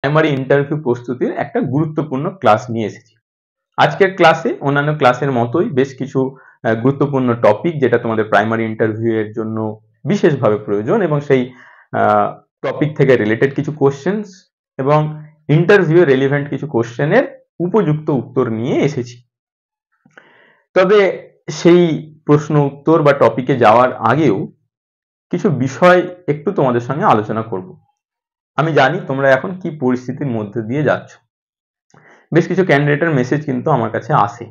Primary interview প্রস্তুতির একটা গুরুত্বপূর্ণ ক্লাস নিয়ে এসেছি। আজকের ক্লাসে অন্যান্য ক্লাসের মতোই বেশ কিছু গুরুত্বপূর্ণ টপিক যেটা তোমাদের প্রাইমারি ইন্টারভিউ এর জন্য বিশেষভাবে প্রয়োজন এবং সেই টপিক থেকে রিলেটেড কিছু কোশ্চেন্স এবং ইন্টারভিউ রেলিভেন্ট কিছু কোশ্চেনের উপযুক্ত উত্তর নিয়ে এসেছি। তবে সেই প্রশ্ন উত্তর বা টপিকে যাওয়ার আগেও কিছু বিষয় একটু তোমাদের সঙ্গে আলোচনা করব। আমি জানি তোমরা এখন কি পরিস্থিতির মধ্যে দিয়ে যাচ্ছ। বেশ কিছু ক্যান্ডিডেটের মেসেজ কিন্তু আমার কাছে আসে,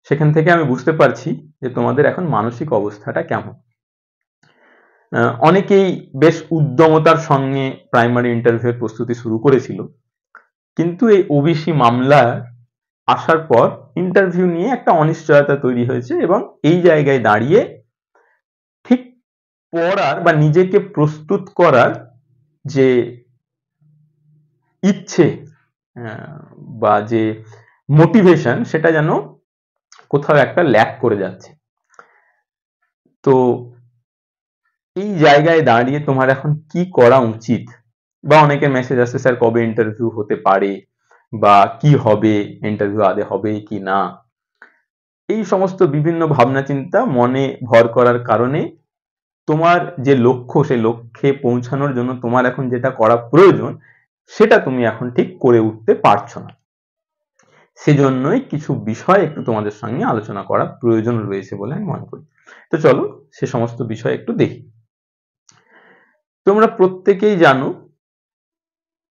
সেখান থেকে আমি বুঝতে পারছি যে তোমাদের এখন মানসিক অবস্থাটা কেমন। অনেকেই বেশ উদ্যমতার সঙ্গে প্রাইমারি ইন্টারভিউ প্রস্তুতি শুরু করেছিল, কিন্তু এই ওবিসি মামলা আসার পর ইন্টারভিউ নিয়ে একটা অনিশ্চয়তা তৈরি হয়েছে এবং এই জায়গায় দাঁড়িয়ে ঠিক পড়ার বা নিজেকে প্রস্তুত করার যে ইচ্ছে বা যে মোটিভেশন সেটা যেন কোথাও একটা ল্যাক করে যাচ্ছে। তো এই জায়গায় দাঁড়িয়ে তোমার এখন কি করা উচিত, বা অনেকের মেসেজ আসছে স্যার কবে ইন্টারভিউ হতে পারে বা কি হবে, ইন্টারভিউ আদে হবে কি না, এই সমস্ত বিভিন্ন ভাবনা চিন্তা মনে ভর করার কারণে তোমার যে লক্ষ্য সেই লক্ষ্যে পৌঁছানোর জন্য তোমার এখন যেটা করা প্রয়োজন সেটা তুমি এখন ঠিক করে উঠতে পারছো না। সেজন্যই কিছু বিষয় একটু তোমাদের সঙ্গে আলোচনা করা প্রয়োজন রয়েছে বলে আমি মনে করি। তো চলো সে সমস্ত বিষয় একটু দেখি। তোমরা প্রত্যেকেই জানো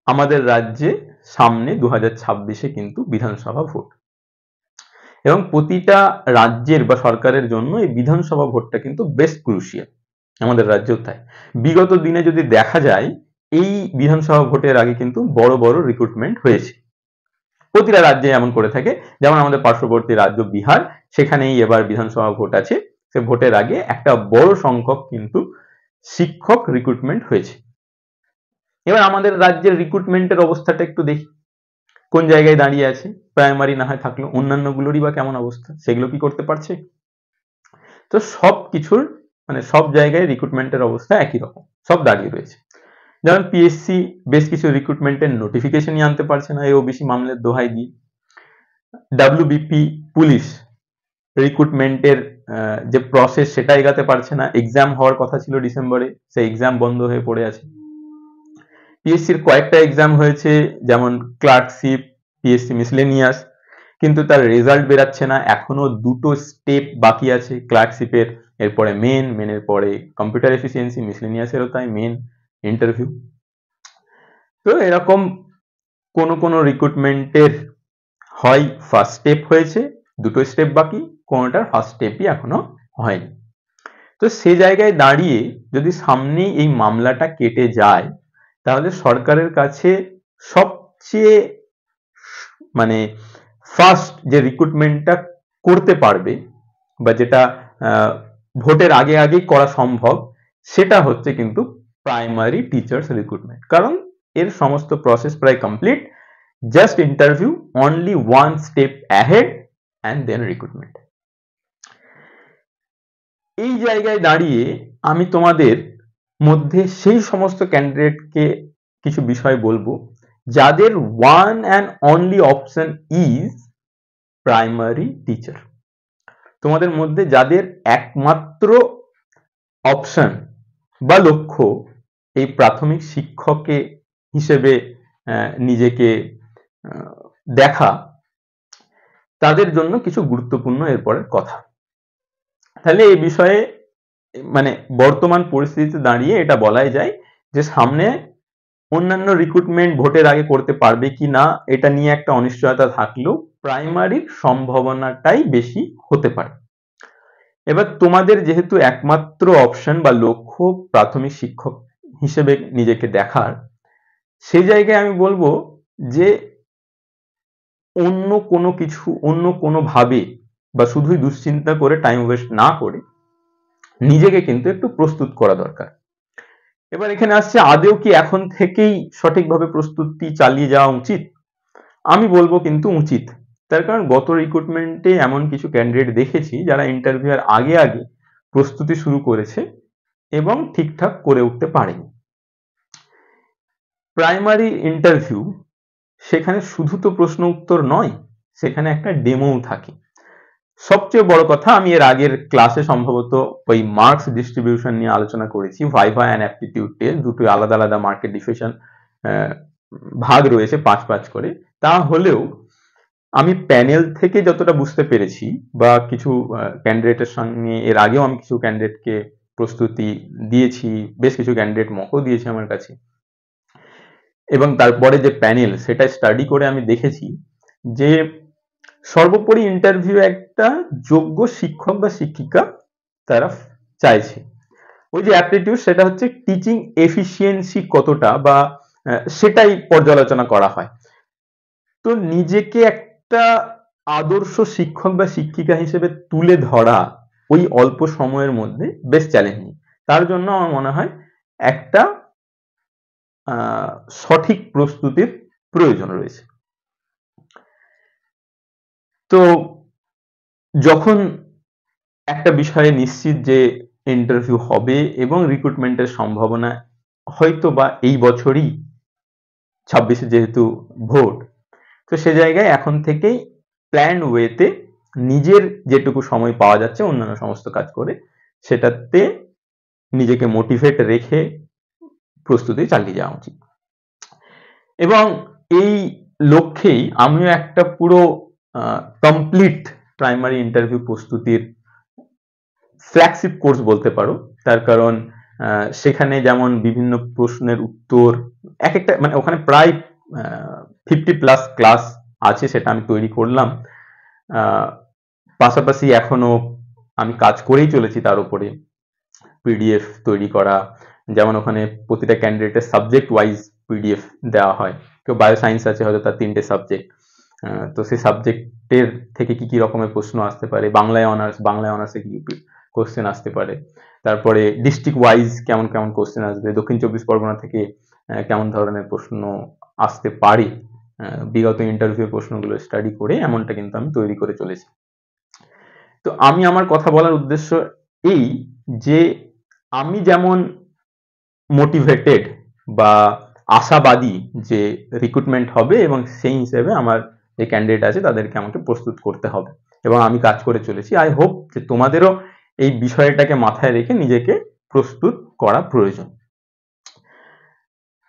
আমাদের রাজ্যে সামনে 2026-এ কিন্তু বিধানসভা ভোট, এবং প্রতিটা রাজ্যের বা সরকারের জন্য এই বিধানসভা ভোটটা কিন্তু বেশ ক্রুশিয়াল, আমাদের রাজ্যেও তাই। বিগত দিনে যদি দেখা যায় এই বিধানসভা ভোটের আগে কিন্তু বড় বড় রিক্রুটমেন্ট হয়েছে, প্রতিটা রাজ্যে এমন করে থাকে। যেমন আমাদের পার্শ্ববর্তী রাজ্য বিহার, সেখানেই এবার বিধানসভা ভোট আছে, সে ভোটের আগে একটা বড় সংখ্যক কিন্তু শিক্ষক রিক্রুটমেন্ট হয়েছে। এবার আমাদের রাজ্যের রিক্রুটমেন্টের অবস্থাটা একটু দেখি কোন জায়গায় দাঁড়িয়ে আছে। প্রাইমারি না হয় থাকলো, অন্যান্য গুলোরই বা কেমন অবস্থা, সেগুলো কি করতে পারছে? তো সব কিছুর মানে সব জায়গায় রিক্রুটমেন্টের অবস্থা একই রকম, সব দাঁড়িয়ে রয়েছে। যেমন পিএসসি বেশ কিছু রিক্রুটমেন্টের নোটিফিকেশনই আনতে পারছে না এই ওবিসি মামলার দোহাই দিয়ে। ডাব্লিউবিপি পুলিশ রিক্রুটমেন্টের যে প্রসেস সেটা এগাতে পারছে না, এক্সাম হওয়ার কথা ছিল ডিসেম্বরে, সেই এক্সাম বন্ধ হয়ে পড়ে আছে। পিএসসির কয়েকটা এক্সাম হয়েছে, যেমন ক্লার্কশিপ, পিএসসি মিসলেনিয়াস, কিন্তু তার রেজাল্ট বেরাচ্ছে না, এখনো দুটো স্টেপ বাকি আছে ক্লার্কশিপের, এরপরে মেনের পরে কম্পিউটার এফিসিয়েন্সি, মিসলেনিয়াসেরও তাই মেন ইন্টারভিউ। তো এরকম কোন কোন রিক্রুটমেন্টের হয় ফার্স্ট স্টেপ হয়েছে, দুটো স্টেপ বাকি, কোনটার ফার্স্ট স্টেপই এখনো হয়নি। তো সে জায়গায় দাঁড়িয়ে যদি সামনেই এই মামলাটা কেটে যায়, তাহলে সরকারের কাছে সবচেয়ে মানে ফার্স্ট যে রিক্রুটমেন্টটা করতে পারবে বা যেটা ভোটের আগে আগেই করা সম্ভব, সেটা হচ্ছে কিন্তু প্রাইমারি টিচার্স রিক্রুটমেন্ট। কারণ এর সমস্ত প্রসেস প্রায় complete, just interview, only one step ahead and then recruitment. এই জায়গায় দাঁড়িয়ে আমি তোমাদের মধ্যে সেই সমস্ত ক্যান্ডিডেটকে কিছু বিষয় বলবো যাদের one and only option is primary teacher. তোমাদের মধ্যে যাদের একমাত্র অপশন বা লক্ষ্য এই প্রাথমিক শিক্ষকে হিসেবে নিজেকে দেখা, তাদের জন্য কিছু গুরুত্বপূর্ণ এরপরের কথা। তাহলে এই বিষয়ে মানে বর্তমান পরিস্থিতিতে দাঁড়িয়ে এটা বলাই যায় যে সামনে অন্যান্য রিক্রুটমেন্ট ভোটের আগে করতে পারবে কি না এটা নিয়ে একটা অনিশ্চয়তা থাকলেও প্রাইমারির সম্ভাবনাটাই বেশি হতে পারে। এবার তোমাদের যেহেতু একমাত্র অপশন বা লক্ষ্য প্রাথমিক শিক্ষক হিসেবে নিজেকে দেখার, সেই জায়গায় আমি বলবো যে অন্য কোনো কিছু, অন্য কোনো ভাবে বা শুধুই দুশ্চিন্তা করে টাইম ওয়েস্ট না করে নিজেকে কিন্তু একটু প্রস্তুত করা দরকার। এবার এখানে আসছে আদেও কি এখন থেকেই সঠিকভাবে প্রস্তুতি চালিয়ে যাওয়া উচিত? আমি বলবো কিন্তু উচিত। তার কারণ গত রিক্রুটমেন্টে এমন কিছু ক্যান্ডিডেট দেখেছি যারা ইন্টারভিউয়ের আগে আগে প্রস্তুতি শুরু করেছে এবং ঠিকঠাক করে উঠতে পারেনি। প্রাইমারি ইন্টারভিউ, সেখানে শুধু তো প্রশ্ন উত্তর নয়, সেখানে একটা ডেমোও থাকে। সবচেয়ে বড় কথা, আমি এর আগের ক্লাসে সম্ভবত ওই মার্কস ডিস্ট্রিবিউশন নিয়ে আলোচনা করেছি। ভাইভা অ্যান্ড অ্যাপটিটিউড টেস্ট দুটোই আলাদা আলাদা মার্কেট ডিফিশন ভাগ রয়েছে 5 করে। তা হলেও আমি প্যানেল থেকে যতটা বুঝতে পেরেছি, বা কিছু ক্যান্ডিডেটের সঙ্গে এর আগেও আমি কিছু ক্যান্ডিডেটকে প্রস্তুতি দিয়েছি, বেশ কিছু ক্যান্ডিডেট মকও দিয়েছে আমার কাছে, এবং তারপরে যে প্যানেল সেটা স্টাডি করে আমি দেখেছি যে সর্বোপরি ইন্টারভিউ একটা যোগ্য শিক্ষক বা শিক্ষিকা তারা চাইছে। ওই যে অ্যাপটিটিউড, সেটা হচ্ছে টিচিং এফিসিয়েন্সি কতটা, বা সেটাই পর্যালোচনা করা হয়। তো নিজেকে একটা আদর্শ শিক্ষক বা শিক্ষিকা হিসেবে তুলে ধরা ওই অল্প সময়ের মধ্যে বেশ চ্যালেঞ্জিং। তার জন্য আমার মনে হয় একটা সঠিক প্রস্তুতির প্রয়োজন রয়েছে। তো যখন একটা বিষয়ে নিশ্চিত যে ইন্টারভিউ হবে এবং রিক্রুটমেন্টের সম্ভাবনা হয়তো বা এই বছরই, 26-এ যেহেতু ভোট, তো সে জায়গায় এখন থেকেই প্ল্যান্ড ওয়েতে নিজের যেটুকু সময় পাওয়া যাচ্ছে অন্যান্য সমস্ত কাজ করে, সেটাতে নিজেকে মোটিভেট রেখে প্রস্তুতি চালিয়ে যাওয়া উচিত। এবং এই লক্ষ্যেই আমিও একটা পুরো কমপ্লিট প্রাইমারি ইন্টারভিউ প্রস্তুতির ফ্ল্যাগশিপ কোর্স বলতে পারো। তার কারণ সেখানে যেমন বিভিন্ন প্রশ্নের উত্তর, এক একটা মানে ওখানে প্রায় 50+ ক্লাস আছে, সেটা আমি তৈরি করলাম। পাশাপাশি এখনো আমি কাজ করেই চলেছি তার উপরে, পিডিএফ তৈরি করা। যেমন ওখানে প্রতিটা ক্যান্ডিডেটের সাবজেক্ট ওয়াইজ পিডিএফ দেওয়া হয়। কেউ বায়োসায়েন্স আছে, হয়তো তার 3টে সাবজেক্ট, তো সেই সাবজেক্টের থেকে কি কি রকমের প্রশ্ন আসতে পারে, বাংলায় অনার্সে কি কোশ্চেন আসতে পারে, তারপরে ডিস্ট্রিক্ট ওয়াইজ কেমন কেমন কোশ্চেন আসবে, দক্ষিণ 24 পরগনা থেকে কেমন ধরনের প্রশ্ন আসতে পারে, বিগত ইন্টারভিউ প্রশ্নগুলো স্টাডি করে এমনটা কিন্তু আমি তৈরি করে চলেছি। তো আমি আমার কথা বলার উদ্দেশ্য এই যে আমি যেমন মোটিভেটেড বা আশাবাদী যে রিক্রুটমেন্ট হবে, এবং সেই হিসেবে আমার যে ক্যান্ডিডেট আছে তাদেরকে আমাকে প্রস্তুত করতে হবে, এবং আমি কাজ করে চলেছি। আই হোপ যে তোমাদেরও এই বিষয়টাকে মাথায় রেখে নিজেকে প্রস্তুত করা প্রয়োজন।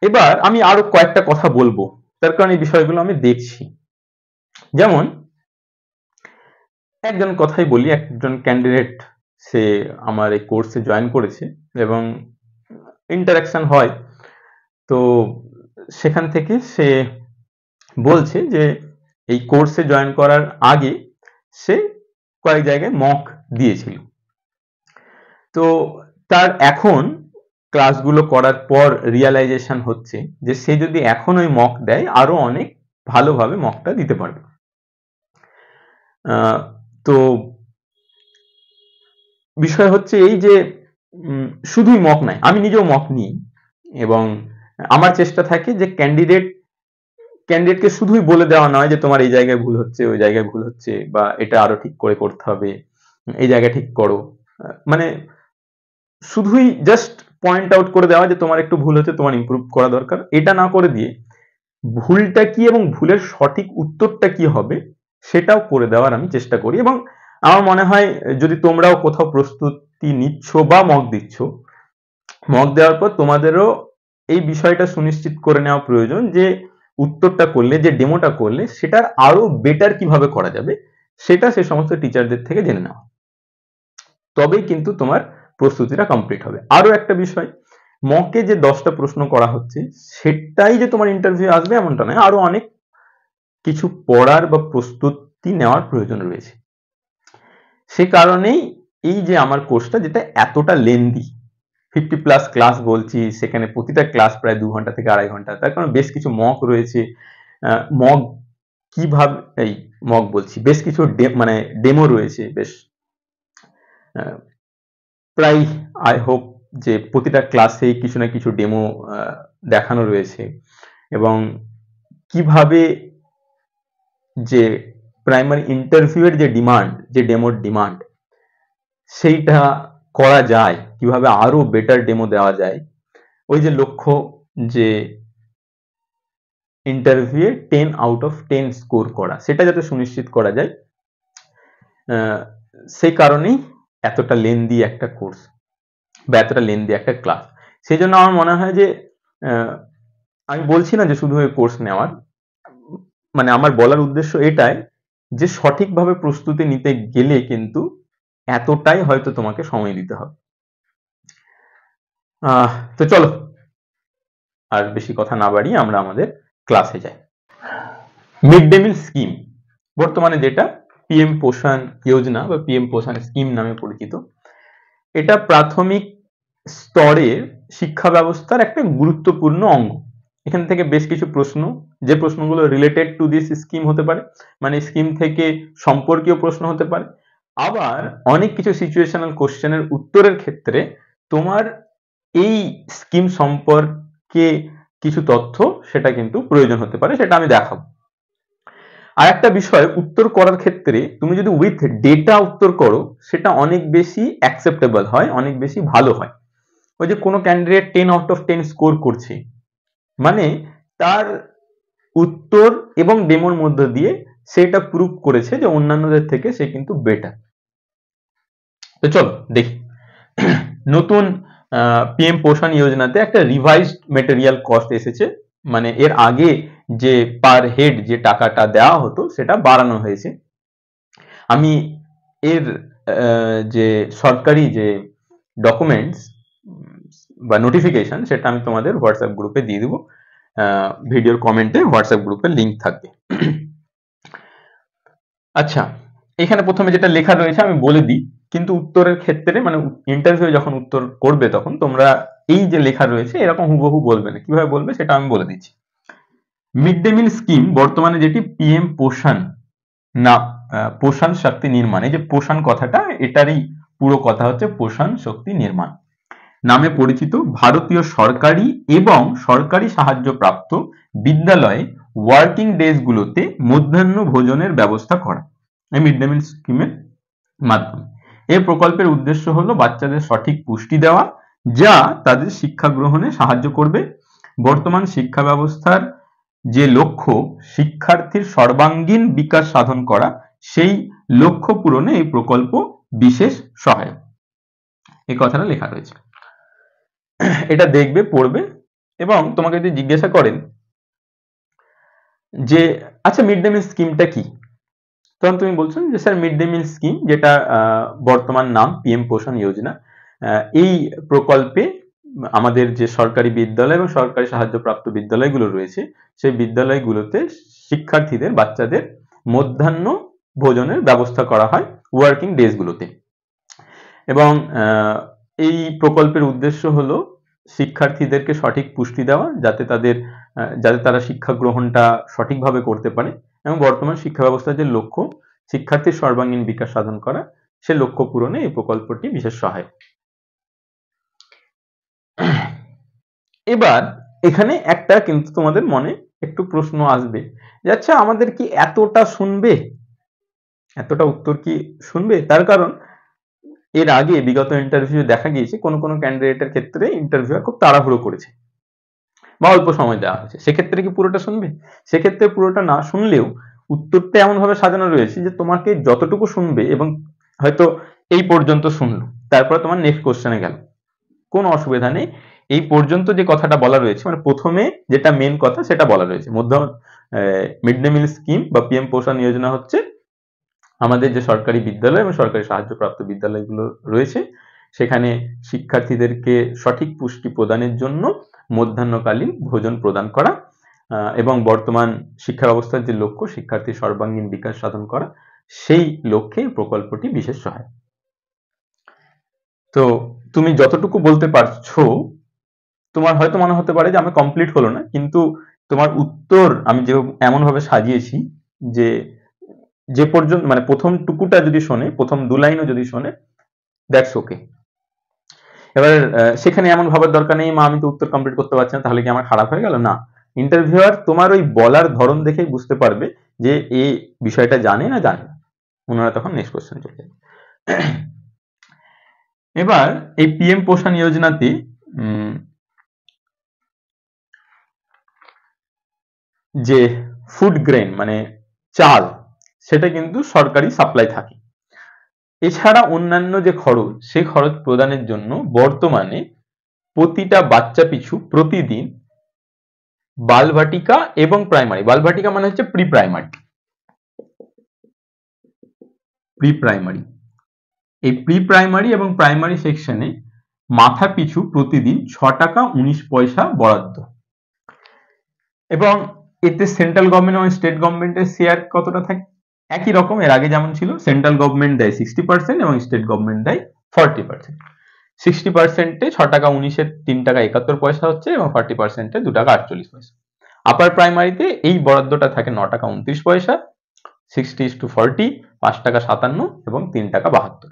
এবার আমি আরো কয়েকটা কথা বলবো, তার কারণ এই বিষয়গুলো আমি দেখছি। যেমন একজন কথাই বলি, একজন ক্যান্ডিডেট সে আমার এই কোর্সে জয়েন করেছে এবং ইন্টারাকশন হয়। তো সেখান থেকে সে বলছে যে এই কোর্সে জয়েন করার আগে সে কয়েক জায়গায় মক দিয়েছিল। তো তার এখন ক্লাসগুলো করার পর রিয়ালাইজেশন হচ্ছে যে সে যদি এখন ওই মক দেয় আরো অনেক ভালোভাবে মকটা দিতে পারবে। তো বিষয় হচ্ছে এই যে শুধুই মক নয়, আমি নিজেও মক নিই, এবং আমার চেষ্টা থাকে যে ক্যান্ডিডেটকে শুধুই বলে দেওয়া নয় যে তোমার এই জায়গায় ভুল হচ্ছে, ওই জায়গায় ভুল হচ্ছে, বা এটা আরো ঠিক করে করতে হবে, এই জায়গায় ঠিক করো, মানে শুধুই জাস্ট পয়েন্ট আউট করে দেওয়া যে তোমার একটু ভুল হচ্ছে, তোমার ইমপ্রুভ করা দরকার, এটা না করে দিয়ে ভুলটা কি এবং ভুলের সঠিক উত্তরটা কি হবে সেটাও করে দেওয়ার আমি চেষ্টা করি। এবং আমার মনে হয় যদি তোমরাও কোথাও প্রস্তুতি নিচ্ছ বা মক দিচ্ছ, মক দেওয়ার পর তোমাদেরও এই বিষয়টা সুনিশ্চিত করে নেওয়া প্রয়োজন যে উত্তরটা করলে, যে ডেমোটা করলে, সেটার আরো বেটার কিভাবে করা যাবে সেটা সে সমস্ত টিচারদের থেকে জেনে নেওয়া, তবেই কিন্তু তোমার প্রস্তুতিটা কমপ্লিট হবে। আরো একটা বিষয়, মকে যে 10টা প্রশ্ন করা হচ্ছে সেটাই যে তোমার ইন্টারভিউ আসবে এমনটা নয়, আরো অনেক কিছু পড়ার বা প্রস্তুতি নেওয়ার প্রয়োজন রয়েছে। সে কারণেই এই যে আমার কোর্সটা, যেটা এতটা লেন্দি, 50+ ক্লাস বলছি, সেখানে প্রতিটা ক্লাস প্রায় 2 ঘন্টা থেকে 2.5 ঘন্টা, তার কারণ বেশ কিছু মক রয়েছে। মক কিভাবে, এই মক বলছি, বেশ কিছু মানে ডেমো রয়েছে, বেশ প্রায় আই হোপ যে প্রতিটা ক্লাসেই কিছু না কিছু ডেমো দেখানো রয়েছে, এবং কিভাবে যে প্রাইমারি ইন্টারভিউয়ের যে ডিমান্ড, যে ডেমোর ডিমান্ড, সেইটা করা যায়, কিভাবে আরো বেটার ডেমো দেওয়া যায়, ওই যে লক্ষ্য যে ইন্টারভিউয়ে 10 আউট অফ 10 স্কোর করা, সেটা যাতে সুনিশ্চিত করা যায়, সেই কারণেই এতটা লেন্দি একটা কোর্স বা এতটা লেন্দি একটা ক্লাস। সেই জন্য আমার মনে হয় যে আমি বলছি না যে শুধু এই কোর্স নেওয়ার, মানে আমার বলার উদ্দেশ্য এটাই যে সঠিকভাবে প্রস্তুতি নিতে গেলে কিন্তু এতটাই হয়তো তোমাকে সময় দিতে হবে। তো চলো আর বেশি কথা না বাড়িয়ে আমরা আমাদের ক্লাসে যাই। মিড ডে মিল স্কিম, বর্তমানে যেটা পিএম পোষণ যোজনা বা পিএম পোষণ স্কিম নামে পরিচিত, এটা প্রাথমিক স্তরের শিক্ষা ব্যবস্থার একটা গুরুত্বপূর্ণ অঙ্গ। এখান থেকে বেশ কিছু প্রশ্ন, যে প্রশ্নগুলো রিলেটেড টু দিস স্কিম হতে পারে, মানে স্কিম থেকে সম্পর্কীয় প্রশ্ন হতে পারে, আবার অনেক কিছু সিচুয়েশনাল কোশ্চেনের উত্তরের ক্ষেত্রে তোমার এই স্কিম সম্পর্কে কিছু তথ্য সেটা কিন্তু প্রয়োজন হতে পারে, সেটা আমি দেখাবো। আর একটা বিষয়, উত্তর করার ক্ষেত্রে তুমি যদি উইথ ডেটা উত্তর করো সেটা অনেক বেশি অ্যাকসেপ্টেবল হয়, অনেক বেশি ভালো হয়। ওই যে কোনো ক্যান্ডিডেট 10 আউট অফ 10 স্কোর করছে, মানে তার উত্তর এবং ডেমোর মধ্যে দিয়ে সেটা প্রুভ করেছে যে অন্যান্যদের থেকে সে কিন্তু বেটার। তো চলো দেখি, নতুন পিএম পোষণ যোজনাতে একটা রিভাইজড মেটেরিয়াল কস্ট এসেছে, মানে এর আগে যে পার হেড যে টাকাটা দেওয়া হতো সেটা বাড়ানো হয়েছে। আমি এর যে সরকারি যে ডকুমেন্টস বা নোটিফিকেশন সেটা আমি তোমাদের হোয়াটসঅ্যাপ গ্রুপে দিয়ে দেবো, ভিডিওর কমেন্টে হোয়াটসঅ্যাপ গ্রুপের লিঙ্ক থাকবে। আচ্ছা, এখানে প্রথমে যেটা লেখা রয়েছে আমি বলে দিই, কিন্তু উত্তরের ক্ষেত্রে মানে ইন্টারভিউ যখন উত্তর করবে তখন তোমরা এই যে লেখা রয়েছে এরকম হুবহু বলবে না, কিভাবে বলবে সেটা আমি বলে দিচ্ছি। মিড ডে মিল স্কিম বর্তমানে যেটি পিএম পোষণ না পোষণ শক্তি নির্মাণ, এই যে পোষণ কথাটা এটারই পুরো কথা হচ্ছে পোষণ শক্তি নির্মাণ নামে পরিচিত, ভারতীয় সরকারি এবং সরকারি সাহায্যপ্রাপ্ত বিদ্যালয়ে ওয়ার্কিং ডেজ গুলোতে মধ্যাহ্ন ভোজনের ব্যবস্থা করা, এই মিড ডে মিল স্কিমের মাধ্যমে। এই প্রকল্পের উদ্দেশ্য হলো বাচ্চাদের সঠিক পুষ্টি দেওয়া, যা তাদের শিক্ষা গ্রহণে সাহায্য করবে। বর্তমান শিক্ষা ব্যবস্থার যে লক্ষ্য শিক্ষার্থীর সর্বাঙ্গীন বিকাশ সাধন করা, সেই লক্ষ্য পূরণে এই প্রকল্প বিশেষ সহায়ক, এই কথাটা লেখা রয়েছে। এটা দেখবে, পড়বে, এবং তোমাকে যদি জিজ্ঞাসা করেন যে আচ্ছা মিড ডে মিল স্কিমটা কি, তখন তুমি বলছো যে sir mid day meal scheme, যেটা বর্তমান নাম পিএম পোষণ যোজনা, এই প্রকল্পে আমাদের যে সরকারি বিদ্যালয় এবং সরকারি সাহায্যপ্রাপ্ত বিদ্যালয়গুলো রয়েছে সেই বিদ্যালয়গুলোতে শিক্ষার্থীদের বাচ্চাদের মধ্যাহ্ন ভোজনের ব্যবস্থা করা হয় ওয়ার্কিং ডেজ গুলোতে। এবং এই প্রকল্পের উদ্দেশ্য হলো শিক্ষার্থীদেরকে সঠিক পুষ্টি দেওয়া, যাতে তারা শিক্ষা গ্রহণটা সঠিকভাবে করতে পারে, এবং বর্তমান শিক্ষা ব্যবস্থার যে লক্ষ্য শিক্ষার্থীর সর্বাঙ্গীন বিকাশ সাধন করা, সে লক্ষ্য পূরণে এই প্রকল্পটি বিশেষ সহায়ক। এবার এখানে একটা কিন্তু তোমাদের মনে একটু প্রশ্ন আসবে যে আচ্ছা আমাদের কি এতটা শুনবে, এতটা উত্তর কি শুনবে? তার কারণ এর আগে বিগত ইন্টারভিউ দেখা গিয়েছে কোনো কোনো ক্যান্ডিডেটের ক্ষেত্রে ইন্টারভিউ খুব তাড়াহুড়ো করেছে বা অল্প সময় দেওয়া হয়েছে, সেক্ষেত্রে কি পুরোটা শুনবে? সেক্ষেত্রে পুরোটা না শুনলেও উত্তরটা এমন ভাবে সাজানো রয়েছে যে তোমাকে যতটুকু শুনবে, এবং হয়তো এই পর্যন্ত শুনলো, তারপরে তোমার নেক্সট কোশ্চেনে গেল, কোনো অসুবিধা নেই। এই পর্যন্ত যে কথাটা বলা রয়েছে, মানে প্রথমে যেটা মেন কথা সেটা বলা রয়েছে, মিড ডে মিল স্কিম বা পিএম পোষণ যোজনা হচ্ছে আমাদের যে সরকারি বিদ্যালয় এবং সরকারি সাহায্যপ্রাপ্ত বিদ্যালয়গুলো রয়েছে সেখানে শিক্ষার্থীদেরকে সঠিক পুষ্টি প্রদানের জন্য মধ্যাহ্নকালীন ভোজন প্রদান করা, এবং বর্তমান শিক্ষা ব্যবস্থার যে লক্ষ্য শিক্ষার্থীর সর্বাঙ্গীন বিকাশ সাধন করা, সেই লক্ষ্যে প্রকল্পটি বিশেষ সহায়ক। তো তুমি যতটুকু বলতে পারছো, তোমার হয়তো মনে হতে পারে যে আমি কমপ্লিট হলো না, কিন্তু তোমার উত্তর আমি যে এমন ভাবে সাজিয়েছি যে পর্যন্ত মানে প্রথম টুকুটা যদি শোনে, প্রথম 2 লাইনও যদি শোনে, দ্যাটস ওকে। এবার সেখানে এমন ভাবার দরকার নেই মা আমি তো উত্তর কমপ্লিট করতে পারছি না, তাহলে কি আমার খারাপ হয়ে গেল? না, ইন্টারভিউয়ার তোমার ওই বলার ধরন দেখেই বুঝতে পারবে যে এই বিষয়টা জানে না জানে না, ওনারা তখন নেক্সট কোশ্চেনে চলে যাবে। এবার এই পিএম পোষণ যোজনাতে যে ফুড গ্রেন মানে চাল, সেটা কিন্তু সরকারি সাপ্লাই থাকে। এছাড়া অন্যান্য যে খরচ, সেই খরচ প্রদানের জন্য বর্তমানে প্রতিটা বাচ্চা পিছু প্রতিদিন বালভাটিকা এবং প্রাইমারি, বালভাটিকা মানে হচ্ছে প্রি প্রাইমারি, এই প্রি প্রাইমারি এবং প্রাইমারি সেকশনে মাথা পিছু প্রতিদিন 6 টাকা 19 পয়সা বরাদ্দ। এবং এতে সেন্ট্রাল গভর্নমেন্ট এবং স্টেট গভর্নমেন্টের শেয়ার কতটা থাকে? একই রকম, এর আগে যেমন ছিল, সেন্ট্রাল গভর্নমেন্ট দেয় 60% এবং স্টেট গভর্নমেন্ট দেয় 40%। 60%-এ 6 টাকা 19-এর 3 টাকা 71 পয়সা হচ্ছে এবং 40%-এ 2 টাকা 48 পয়সা। আপার প্রাইমারিতে এই বরাদ্দটা থাকে 9 টাকা 29 পয়সা, 60:40, 5 টাকা 57 এবং 3 টাকা 72।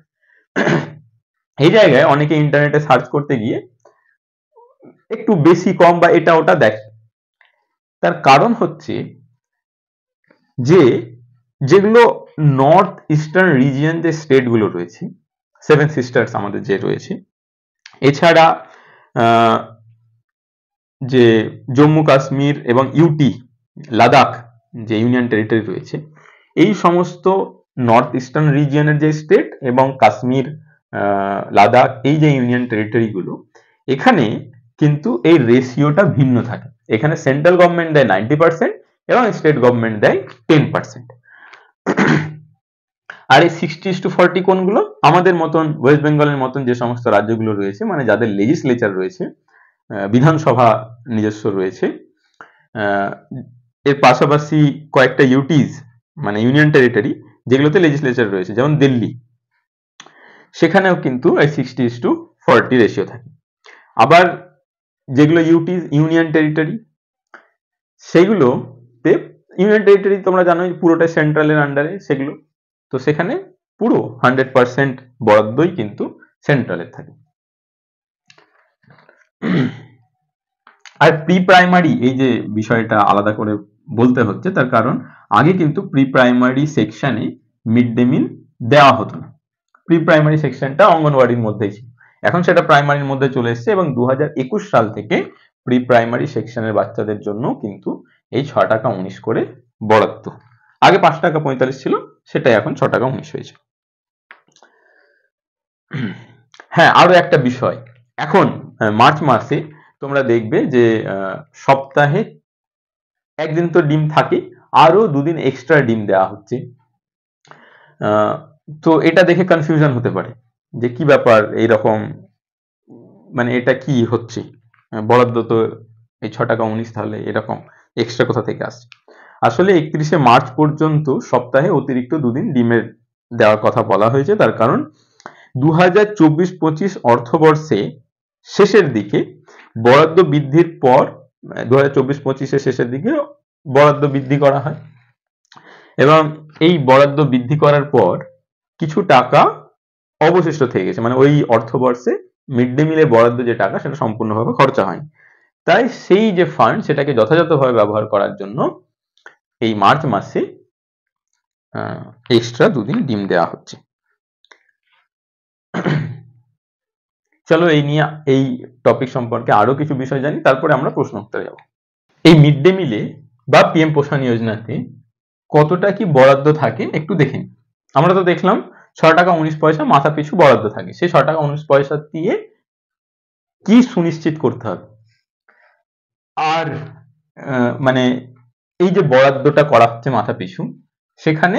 এই জায়গায় অনেকে ইন্টারনেটে সার্চ করতে গিয়ে একটু বেশি কম বা এটা ওটা দেখে। তার কারণ হচ্ছে যে যেগুলো নর্থ ইস্টার্ন রিজিয়ন যে স্টেট গুলো রয়েছে, 7 সিস্টার্স আমাদের যে রয়েছে, এছাড়া যে জম্মু কাশ্মীর এবং ইউটি লাদাখ যে ইউনিয়ন টেরিটরি রয়েছে, এই সমস্ত নর্থ ইস্টার্ন রিজিয়নের যে স্টেট এবং কাশ্মীর, লাদাখ, এই যে ইউনিয়ন টেরিটরি গুলো, এখানে কিন্তু এই রেশিওটা ভিন্ন থাকে। এখানে সেন্ট্রাল গভর্নমেন্ট দেয় 90% এবং স্টেট গভর্নমেন্ট দেয় 10%। আর এই 60:40 কোনগুলো? আমাদের মতন, ওয়েস্ট বেঙ্গলের মতন যে সমস্ত রাজ্যগুলো রয়েছে, মানে যাদের লেজিসলেচার রয়েছে, বিধানসভা নিজস্ব রয়েছে, এর পাশাপাশি কয়েকটা ইউটিজ মানে ইউনিয়ন টেরিটরি যেগুলোতে লেজিসলেচার রয়েছে, যেমন দিল্লি, সেখানেও কিন্তু এই 60:40 রেশিও থাকে। আবার যেগুলো ইউটিজ ইউনিয়ন টেরিটরি, সেইগুলোতে, ইউনিয়ন টেরিটরি তোমরা জানোই পুরোটা সেন্ট্রালের আন্ডারে সেগুলো, তো সেখানে পুরো 100% বরাদ্দই কিন্তু সেন্ট্রালের থাকে। আর প্রি প্রাইমারি এই যে বিষয়টা আলাদা করে বলতে হচ্ছে, তার কারণ আগে কিন্তু প্রি প্রাইমারি সেকশনে মিড ডে মিল দেওয়া হতো না। প্রি প্রাইমারি সেকশনটা অঙ্গনওয়াড়ির মধ্যেই ছিল, এখন সেটা প্রাইমারির মধ্যে চলে এসেছে এবং 2021 সাল থেকে প্রি প্রাইমারি সেকশনের বাচ্চাদের জন্য কিন্তু এই 6 টাকা 19 করে বরাদ্দ। আগে 5 টাকা 45 ছিল, সেটাই এখন 6 টাকা 19 হয়েছে। হ্যাঁ, আরো একটা বিষয়, এখন মার্চ মাসে তোমরা দেখবে যে সপ্তাহে একদিন তো ডিম থাকে, আরো 2 দিন এক্সট্রা ডিম দেওয়া হচ্ছে। তো এটা দেখে কনফিউশন হতে পারে যে কি ব্যাপার, এইরকম মানে এটা কি হচ্ছে, বরাদ্দ তো এই 6 টাকা 19, তাহলে এরকম এক্সট্রা কোথা থেকে আসছে? আসলে 31শে মার্চ পর্যন্ত সপ্তাহে অতিরিক্ত 2 দিন ডিমের দেওয়ার কথা বলা হয়েছে। তার কারণ 2024-25 অর্থবর্ষে শেষের দিকে বরাদ্দ বৃদ্ধির পর, 2024-25-এর শেষের দিকে বরাদ্দ বৃদ্ধি করা হয় এবং এই বরাদ্দ বৃদ্ধি করার পর কিছু টাকা অবশিষ্ট থেকে গেছে, মানে ওই অর্থবর্ষে মিড ডে মিলের বরাদ্দ যে টাকা, সেটা সম্পূর্ণভাবে খরচা হয়নি। তাই সেই যে ফান্ড, সেটাকে যথাযথভাবে ব্যবহার করার জন্য এই মার্চ মাসে এক্সট্রা 2 দিন ডিম দেওয়া হচ্ছে। চলো এই নিয়ে, এই টপিক সম্পর্কে আরো কিছু বিষয় জানি, তারপরে আমরা প্রশ্ন উত্তরে যাব। এই মিড ডে মিলে বা পিএম পোষণ যোজনাতে কতটা কি বরাদ্দ থাকে একটু দেখে নিই। আমরা তো দেখলাম 6 টাকা 19 পয়সা মাথা পিছু বরাদ্দ থাকে। সেই 6 টাকা 19 পয়সা দিয়ে কি সুনিশ্চিত করতে হবে? আর মানে এই যে বরাদ্দটা করা হচ্ছে মাথা পিছু, সেখানে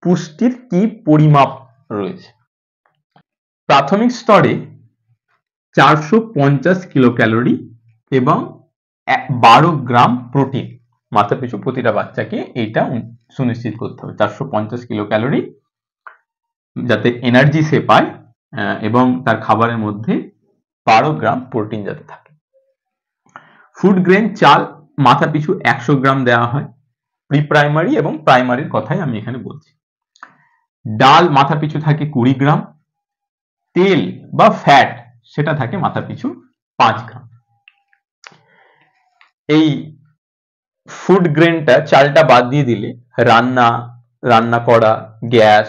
পুষ্টির কি পরিমাপ রয়েছে? প্রাথমিক স্তরে 450 কিলো ক্যালোরি এবং 12 গ্রাম প্রোটিন মাথা পিছু প্রতিটা বাচ্চাকে এইটা সুনিশ্চিত করতে হবে। 450 কিলো ক্যালোরি যাতে এনার্জি সে পায় এবং তার খাবারের মধ্যে 12 গ্রাম প্রোটিন যাতে থাকে। ফুড গ্রেন চাল মাথা পিছু 100 গ্রাম দেওয়া হয়, প্রি প্রাইমারি এবং প্রাইমারির কথাই আমি এখানে বলছি। ডাল মাথা পিছু থাকে 20 গ্রাম, তেল বা ফ্যাট সেটা থাকে মাথা পিছু 5 গ্রাম। এই ফুড গ্রেনটা, চালটা বাদ দিয়ে দিলে রান্না করা, গ্যাস,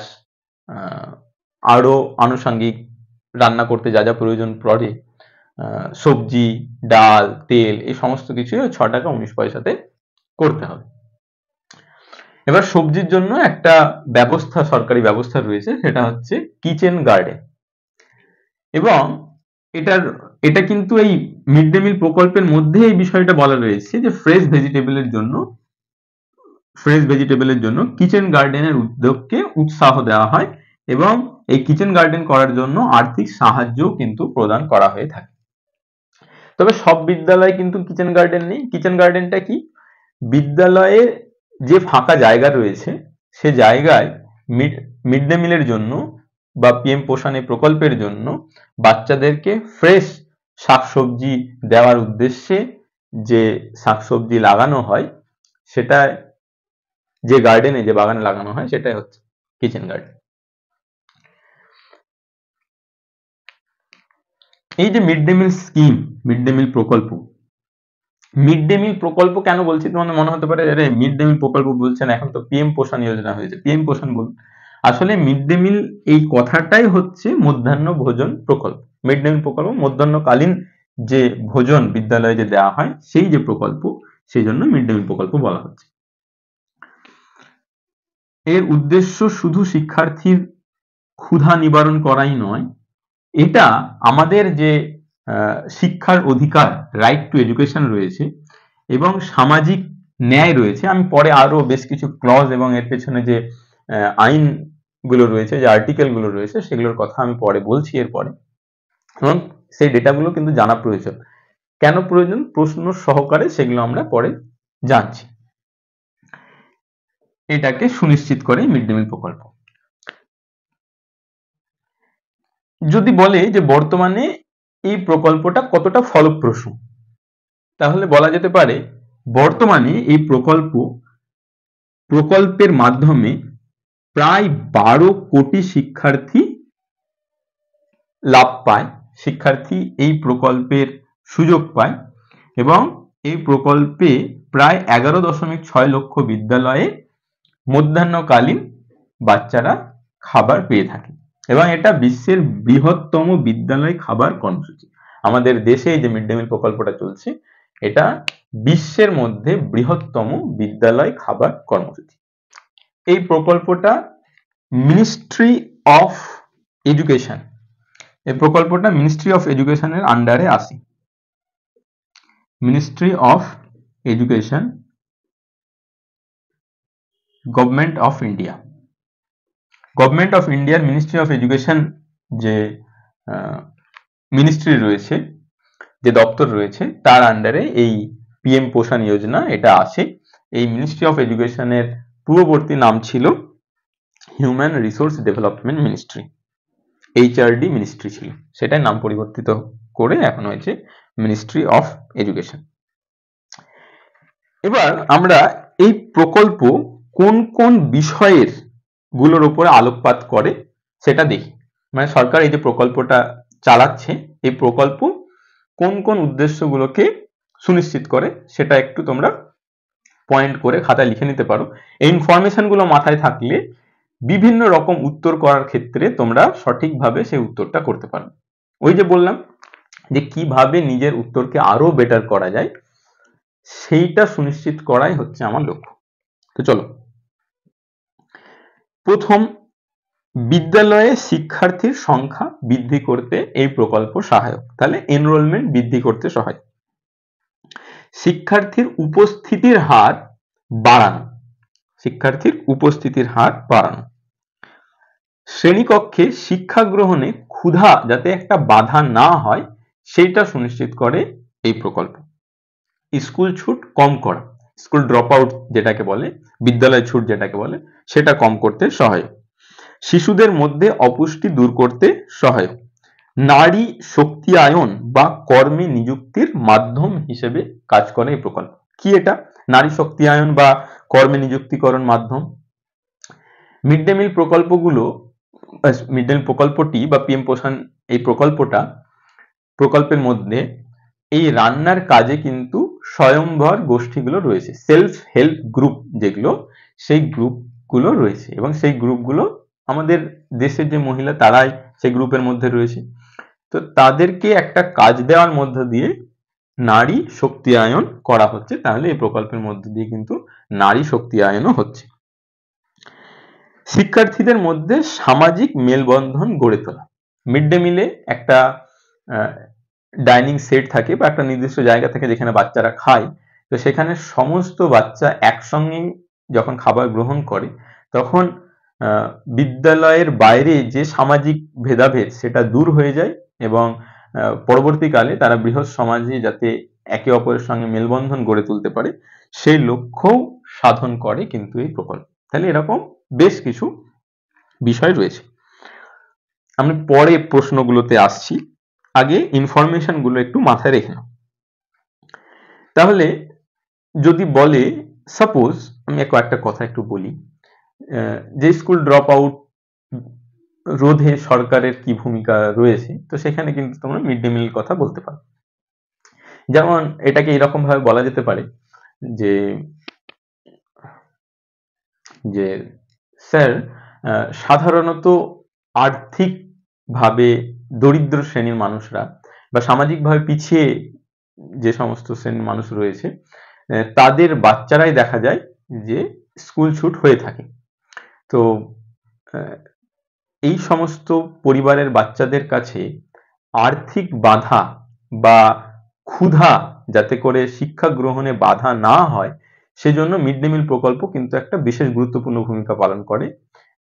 আরো আনুষঙ্গিক রান্না করতে যা যা প্রয়োজন পড়ে, সবজি, ডাল, তেল এই সমস্ত কিছুই 6 টাকা 19 পয়সাতে করতে হবে। এবার সবজির জন্য একটা ব্যবস্থা, সরকারি ব্যবস্থা রয়েছে, সেটা হচ্ছে কিচেন গার্ডেন। এবং এটা কিন্তু এই মিড ডে মিল প্রকল্পের মধ্যে এই বিষয়টা বলা রয়েছে যে ফ্রেশ ভেজিটেবলের জন্য কিচেন গার্ডেনের উদ্যোগকে উৎসাহ দেওয়া হয় এবং এই কিচেন গার্ডেন করার জন্য আর্থিক সাহায্য কিন্তু প্রদান করা হয়ে থাকে। তবে সব বিদ্যালয়ে কিন্তু কিচেন গার্ডেন নেই। কিচেন গার্ডেনটা কি? বিদ্যালয়ে যে ফাঁকা জায়গা রয়েছে সে জায়গায় মিড ডে মিলের জন্য বা পিএম পোষণ প্রকল্পের জন্য বাচ্চাদেরকে ফ্রেশ শাকসবজি দেওয়ার উদ্দেশ্যে যে শাকসবজি লাগানো হয়, সেটা যে গার্ডেনে, যে বাগানে লাগানো হয়, সেটাই হচ্ছে কিচেন গার্ডেন। এই যে mid day meal scheme, mid day meal প্রকল্প, মিড ডে মিল প্রকল্প কেন বলছি? তোমাদের মনে হতে পারে আরে মিড ডে মিল প্রকল্প বলছেন, এখন তো পিএম পোষণ যোজনা হয়েছে, পিএম পোষণ বলুন। আসলে মিড ডে মিল এই কথাটাই হচ্ছে মধ্যাহ্ন ভোজন প্রকল্প। মিড ডে মিল প্রকল্প মধ্যাহ্নকালীন যে ভোজন বিদ্যালয়ে যে দেওয়া হয় সেই যে প্রকল্প, সেই জন্য মিড ডে মিল প্রকল্প বলা হচ্ছে। এর উদ্দেশ্য শুধু শিক্ষার্থীর ক্ষুধা নিবারণ করাই নয়, এটা আমাদের যে শিক্ষার অধিকার, রাইট টু এডুকেশন রয়েছে এবং সামাজিক ন্যায় রয়েছে। আমি পরে আরো বেশ কিছু ক্লজ এবং এর পেছনে যে আইনগুলো রয়েছে, যে আর্টিকেলগুলো রয়েছে, সেগুলোর কথা আমি পরে বলছি এরপরে। এবং সেই ডেটাগুলো কিন্তু জানা প্রয়োজন। কেন প্রয়োজন? প্রশ্ন সহকারে সেগুলো আমরা পরে জানছি। এটাকে সুনিশ্চিত করে মিড ডে মিল প্রকল্প। যদি বলে যে বর্তমানে এই প্রকল্পটা কতটা ফলপ্রসূ, তাহলে বলা যেতে পারে বর্তমানে এই প্রকল্পের মাধ্যমে প্রায় 12 কোটি শিক্ষার্থী লাভ পায়, শিক্ষার্থী এই প্রকল্পের সুযোগ পায় এবং এই প্রকল্পে প্রায় 11.6 লক্ষ বিদ্যালয়ে মধ্যাহ্নকালীন বাচ্চারা খাবার পেয়ে থাকে এবং এটা বিশ্বের বৃহত্তম বিদ্যালয় খাবার কর্মসূচি। আমাদের দেশে যে মিড ডে মিল প্রকল্পটা চলছে, এটা বিশ্বের মধ্যে বৃহত্তম বিদ্যালয় খাবার কর্মসূচি। এই প্রকল্পটা মিনিস্ট্রি অফ এডুকেশন, এই প্রকল্পটা মিনিস্ট্রি অফ এডুকেশনের আন্ডারে আসে। Ministry of education, government of India. Government of ইন্ডিয়ার মিনিস্ট্রি অফ এডুকেশন যে মিনিস্ট্রি রয়েছে, যে দপ্তর রয়েছে, তার আন্ডারে এই পিএম পোষণ যোজনা এটা আসে। এই মিনিস্ট্রি অফ এডুকেশনের পূর্ববর্তী নাম ছিল human resource development ministry, HRD ministry ছিল, সেটাই নাম পরিবর্তিত করে এখন হয়েছে মিনিস্ট্রি অফ এডুকেশন। এবার আমরা এই প্রকল্প কোন কোন বিষয়ের গুলোর উপরে আলোকপাত করে সেটা দেখি। মানে সরকার এই যে প্রকল্পটা চালাচ্ছে, এই প্রকল্প কোন কোন উদ্দেশ্যগুলোকে সুনিশ্চিত করে সেটা একটু তোমরা পয়েন্ট করে খাতায় লিখে নিতে পারো। এই ইনফরমেশন গুলো মাথায় থাকলে বিভিন্ন রকম উত্তর করার ক্ষেত্রে তোমরা সঠিকভাবে সেই উত্তরটা করতে পারো। ওই যে বললাম যে কিভাবে নিজের উত্তরকে আরো বেটার করা যায়, সেইটা সুনিশ্চিত করাই হচ্ছে আমার লক্ষ্য। তো চলো, প্রথম, বিদ্যালয়ে শিক্ষার্থীর সংখ্যা বৃদ্ধি করতে এই প্রকল্প সহায়ক। তাহলে এনরোলমেন্ট বৃদ্ধি করতে সহায়ক। শিক্ষার্থীর উপস্থিতির হার বাড়ানো, শিক্ষার্থীর উপস্থিতির হার বাড়ানো। শ্রেণীকক্ষে শিক্ষা গ্রহণে ক্ষুধা যাতে একটা বাধা না হয় সেইটা সুনিশ্চিত করে এই প্রকল্প। স্কুল ছুট কম করা, স্কুল ড্রপ আউট যেটাকে বলে, বিদ্যালয় ছুট যেটাকে বলে, সেটা কম করতে সহায়ক। শিশুদের মধ্যে অপুষ্টি দূর করতে সহায়ক। নারী শক্তিয়ায়ন বা কর্মে নিযুক্তির মাধ্যম হিসেবে কাজ করে এই প্রকল্প। কি এটা? নারী শক্তিয়ায়ন বা কর্মে নিযুক্তিকরণ মাধ্যম। Mid day meal mid day meal প্রকল্পটি বা পিএম পোষণ এই প্রকল্পের মধ্যে এই রান্নার কাজে কিন্তু স্বয়ংভর গোষ্ঠীগুলো রয়েছে, সেলফ হেল্প গ্রুপ যেগুলো, সেই গ্রুপগুলো রয়েছে এবং সেই গ্রুপগুলো আমাদের দেশের যে মহিলা তারাই সেই গ্রুপের মধ্যে রয়েছে। তো তাদেরকে একটা কাজ দেওয়ার মধ্য দিয়ে নারী শক্তিয়ায়ন করা হচ্ছে। তাহলে এই প্রকল্পের মধ্য দিয়ে কিন্তু নারী শক্তিয়ায়নও হচ্ছে। শিক্ষার্থীদের মধ্যে সামাজিক মেলবন্ধন গড়ে তোলা। মিড ডে মিলে একটা ডাইনিং সেট থাকে বা একটা নির্দিষ্ট জায়গা থাকে যেখানে বাচ্চারা খায়। তো সেখানে সমস্ত বাচ্চা একসঙ্গে যখন খাবার গ্রহণ করে তখন বিদ্যালয়ের বাইরে যে সামাজিক ভেদাভেদ সেটা দূর হয়ে যায় এবং পরবর্তীকালে তারা বৃহৎ সমাজে যাতে একে অপরের সঙ্গে মেলবন্ধন গড়ে তুলতে পারে সেই লক্ষ্যও সাধন করে কিন্তু এই প্রকল্প। তাহলে এরকম বেশ কিছু বিষয় রয়েছে। আমি পরে প্রশ্নগুলোতে আসছি, আগে ইনফরমেশন গুলো একটু মাথায় রেখে নাও। তাহলে যদি বলে সাপোজ, আমি কয়েকটা কথা একটু বলি, যে স্কুল ড্রপ আউট রোধে সরকারের কি ভূমিকা রয়েছে, তো সেখানে কিন্তু তোমরা মিড ডে মিল কথা বলতে পারো। যেমন এটাকে এরকম ভাবে বলা যেতে পারে যে যে স্যার সাধারণত আর্থিকভাবে দরিদ্র শ্রেণীর মানুষরা বা সামাজিকভাবে পিছিয়ে যে সমস্ত শ্রেণীর মানুষ রয়েছে তাদের বাচ্চারাই দেখা যায় যে স্কুল ছুট হয়ে থাকে। তো এই সমস্ত পরিবারের বাচ্চাদের কাছে আর্থিক বাধা বা ক্ষুধা যাতে করে শিক্ষা গ্রহণে বাধা না হয় সেজন্য মিড ডে মিল প্রকল্প কিন্তু একটা বিশেষ গুরুত্বপূর্ণ ভূমিকা পালন করে।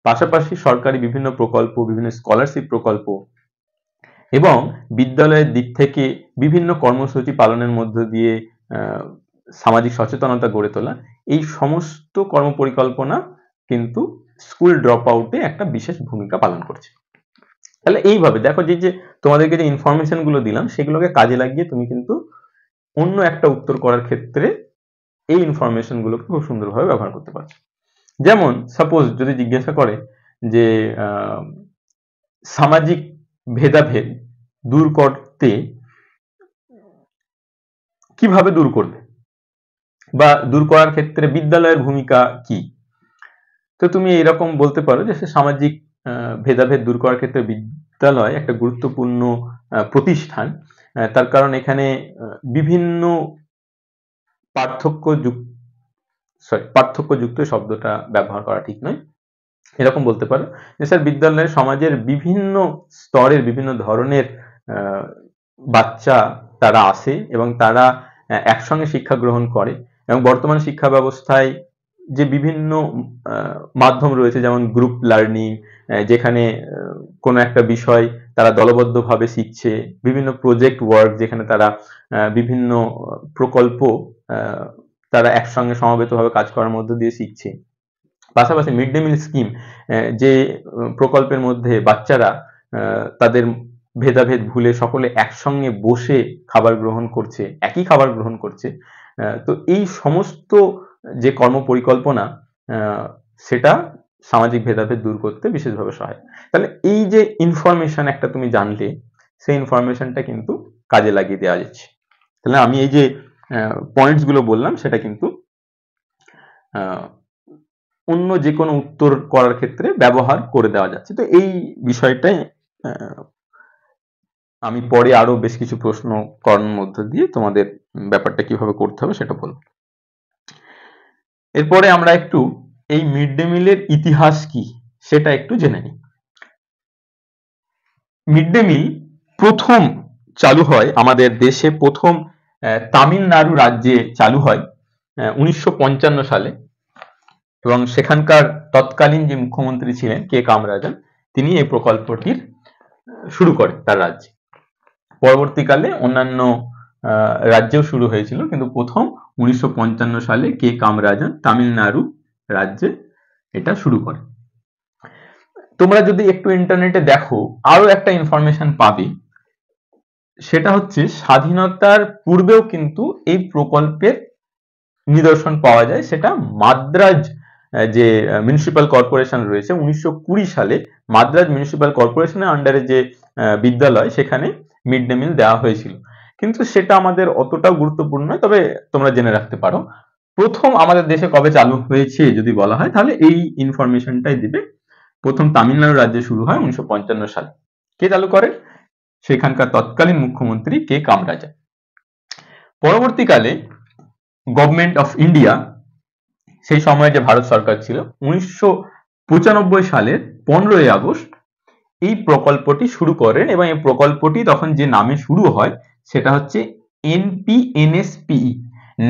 পাশাপাশি সরকারি বিভিন্ন প্রকল্প, বিভিন্ন স্কলারশিপ প্রকল্প এবং বিদ্যালয়ের দিক থেকে বিভিন্ন কর্মসূচি পালনের মধ্য দিয়ে সামাজিক সচেতনতা গড়ে তোলা, এই সমস্ত কর্মপরিকল্পনা কিন্তু স্কুল ড্রপ আউটে একটা বিশেষ ভূমিকা পালন করছে। তাহলে এইভাবে দেখো যে তোমাদেরকে যে ইনফরমেশন গুলো দিলাম সেগুলোকে কাজে লাগিয়ে তুমি কিন্তু অন্য একটা উত্তর করার ক্ষেত্রে এই ইনফরমেশন গুলোকে খুব সুন্দরভাবে ব্যবহার করতে পারছো। যেমন সাপোজ যদি জিজ্ঞাসা করে যে সামাজিক ভেদাভেদ দূর করতে কিভাবে দূর করবে বা দূর করার ক্ষেত্রে বিদ্যালয়ের ভূমিকা কি, তো তুমি এরকম বলতে পারো যে সামাজিক ভেদাভেদ দূর করার ক্ষেত্রে বিদ্যালয় একটা গুরুত্বপূর্ণ প্রতিষ্ঠান। তার কারণ এখানে বিভিন্ন পার্থক্যযুক্ত শব্দটা ব্যবহার করা ঠিক নয়, এরকম বলতে পারো যে স্যার বিদ্যালয়ের সমাজের বিভিন্ন স্তরের বিভিন্ন ধরনের বাচ্চা তারা আসে এবং তারা একসঙ্গে শিক্ষা গ্রহণ করে এবং বর্তমান শিক্ষা ব্যবস্থায় যে বিভিন্ন মাধ্যম রয়েছে যেমন গ্রুপ লার্নিং, যেখানে কোনো একটা বিষয় তারা দলবদ্ধভাবে শিখছে, বিভিন্ন প্রজেক্ট ওয়ার্ক যেখানে তারা বিভিন্ন প্রকল্প তারা একসঙ্গে সমবেতভাবে কাজ করার মধ্য দিয়ে শিখছে। পাশাপাশি মিড ডে মিল স্কিম, যে প্রকল্পের মধ্যে বাচ্চারা তাদের ভেদাভেদ ভুলে সকলে একসঙ্গে বসে খাবার গ্রহণ করছে, একই খাবার গ্রহণ করছে। তো এই সমস্ত যে কর্ম পরিকল্পনা সেটা সামাজিক ভেদাভেদ দূর করতে বিশেষভাবে সহায়ক। তাহলে এই যে ইনফরমেশন একটা তুমি জানলে সেই ইনফরমেশনটা কিন্তু কাজে লাগিয়ে দেওয়া যাচ্ছে। তাহলে আমি এই যে পয়েন্টস গুলো বললাম সেটা কিন্তু অন্য যে কোনো উত্তর করার ক্ষেত্রে ব্যবহার করে দেওয়া যাচ্ছে। তো এই বিষয়টাই আমি পরে আরো বেশ কিছু প্রশ্ন করার মধ্য দিয়ে তোমাদের ব্যাপারটা কিভাবে করতে হবে সেটা বলবো। এরপরে আমরা একটু এই মিড ডে মিলের ইতিহাস কি সেটা একটু জেনে নিই। মিড ডে মিল প্রথম চালু হয় আমাদের দেশে, প্রথম তামিলনাড়ু রাজ্যে চালু হয় 1955 সালে এবং সেখানকার তৎকালীন যে মুখ্যমন্ত্রী ছিলেন কে কামরাজান, তিনি এই প্রকল্পটির শুরু করেন তার রাজ্যে। পরবর্তীকালে অন্যান্য রাজ্যেও শুরু হয়েছিল, কিন্তু প্রথম 1955 সালে কে কামরাজান তামিলনাড়ু রাজ্যে এটা শুরু করে। তোমরা যদি একটু ইন্টারনেটে দেখো আরো একটা ইনফরমেশন পাবে, সেটা হচ্ছে স্বাধীনতার পূর্বেও কিন্তু এই প্রকল্পের নিদর্শন পাওয়া যায়। সেটা মাদ্রাজ যে মিউনিসিপাল কর্পোরেশন রয়েছে 1920 সালে মাদ্রাজ মিউনিসিপাল কর্পোরেশনের আন্ডারে যে বিদ্যালয় সেখানে মিড ডে মিল দেওয়া হয়েছিল, কিন্তু সেটা আমাদের অতটাও গুরুত্বপূর্ণ নয়। তবে তোমরা জেনে রাখতে পারো প্রথম আমাদের দেশে কবে চালু হয়েছে যদি বলা হয় তাহলে এই ইনফরমেশনটাই দিবে। প্রথম তামিলনাড়ু রাজ্যে শুরু হয় 1955 সালে। কে চালু করে? সেখানকার তৎকালীন মুখ্যমন্ত্রী কে কামরাজা। পরবর্তীকালে গভর্নমেন্ট অফ ইন্ডিয়া, সেই সময়ে যে ভারত সরকার ছিল, 1995 সালের 15ই আগস্ট এই প্রকল্পটি শুরু করেন, এবং এই প্রকল্পটি তখন যে নামে শুরু হয় সেটা হচ্ছে NPNSPE,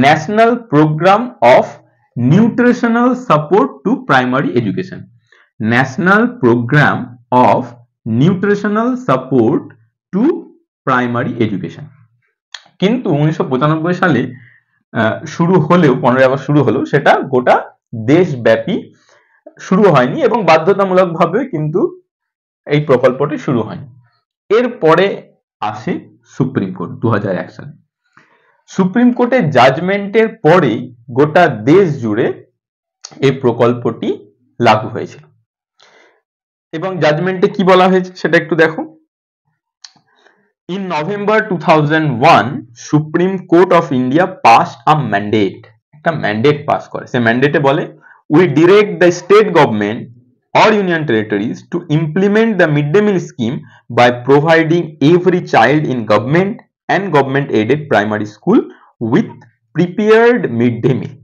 national programme of nutritional support to primary education. National programme of nutritional support to primary education. কিন্তু 1995 সালে শুরু হলেও, 15ই আগস্ট শুরু হলেও, সেটা গোটা দেশব্যাপী শুরু হয়নি এবং বাধ্যতামূলকভাবে কিন্তু এই প্রকল্পটি শুরু হয়নি। এরপরে আসে সুপ্রিম কোর্ট 2001 সালে। সুপ্রিম কোর্টের জাজমেন্টের পরেই গোটা দেশ জুড়ে এই প্রকল্পটি লাগু হয়েছিল। এবং জাজমেন্টে কি বলা হয়েছে সেটা একটু দেখো। In November 2001, Supreme Court of India passed a mandate, একটা ম্যান্ডেট পাস করে। সে ম্যান্ডেটে বলে, we direct the state government or union territories to implement the mid-day meal scheme by providing every child in government and government aided primary school with prepared mid-day meal।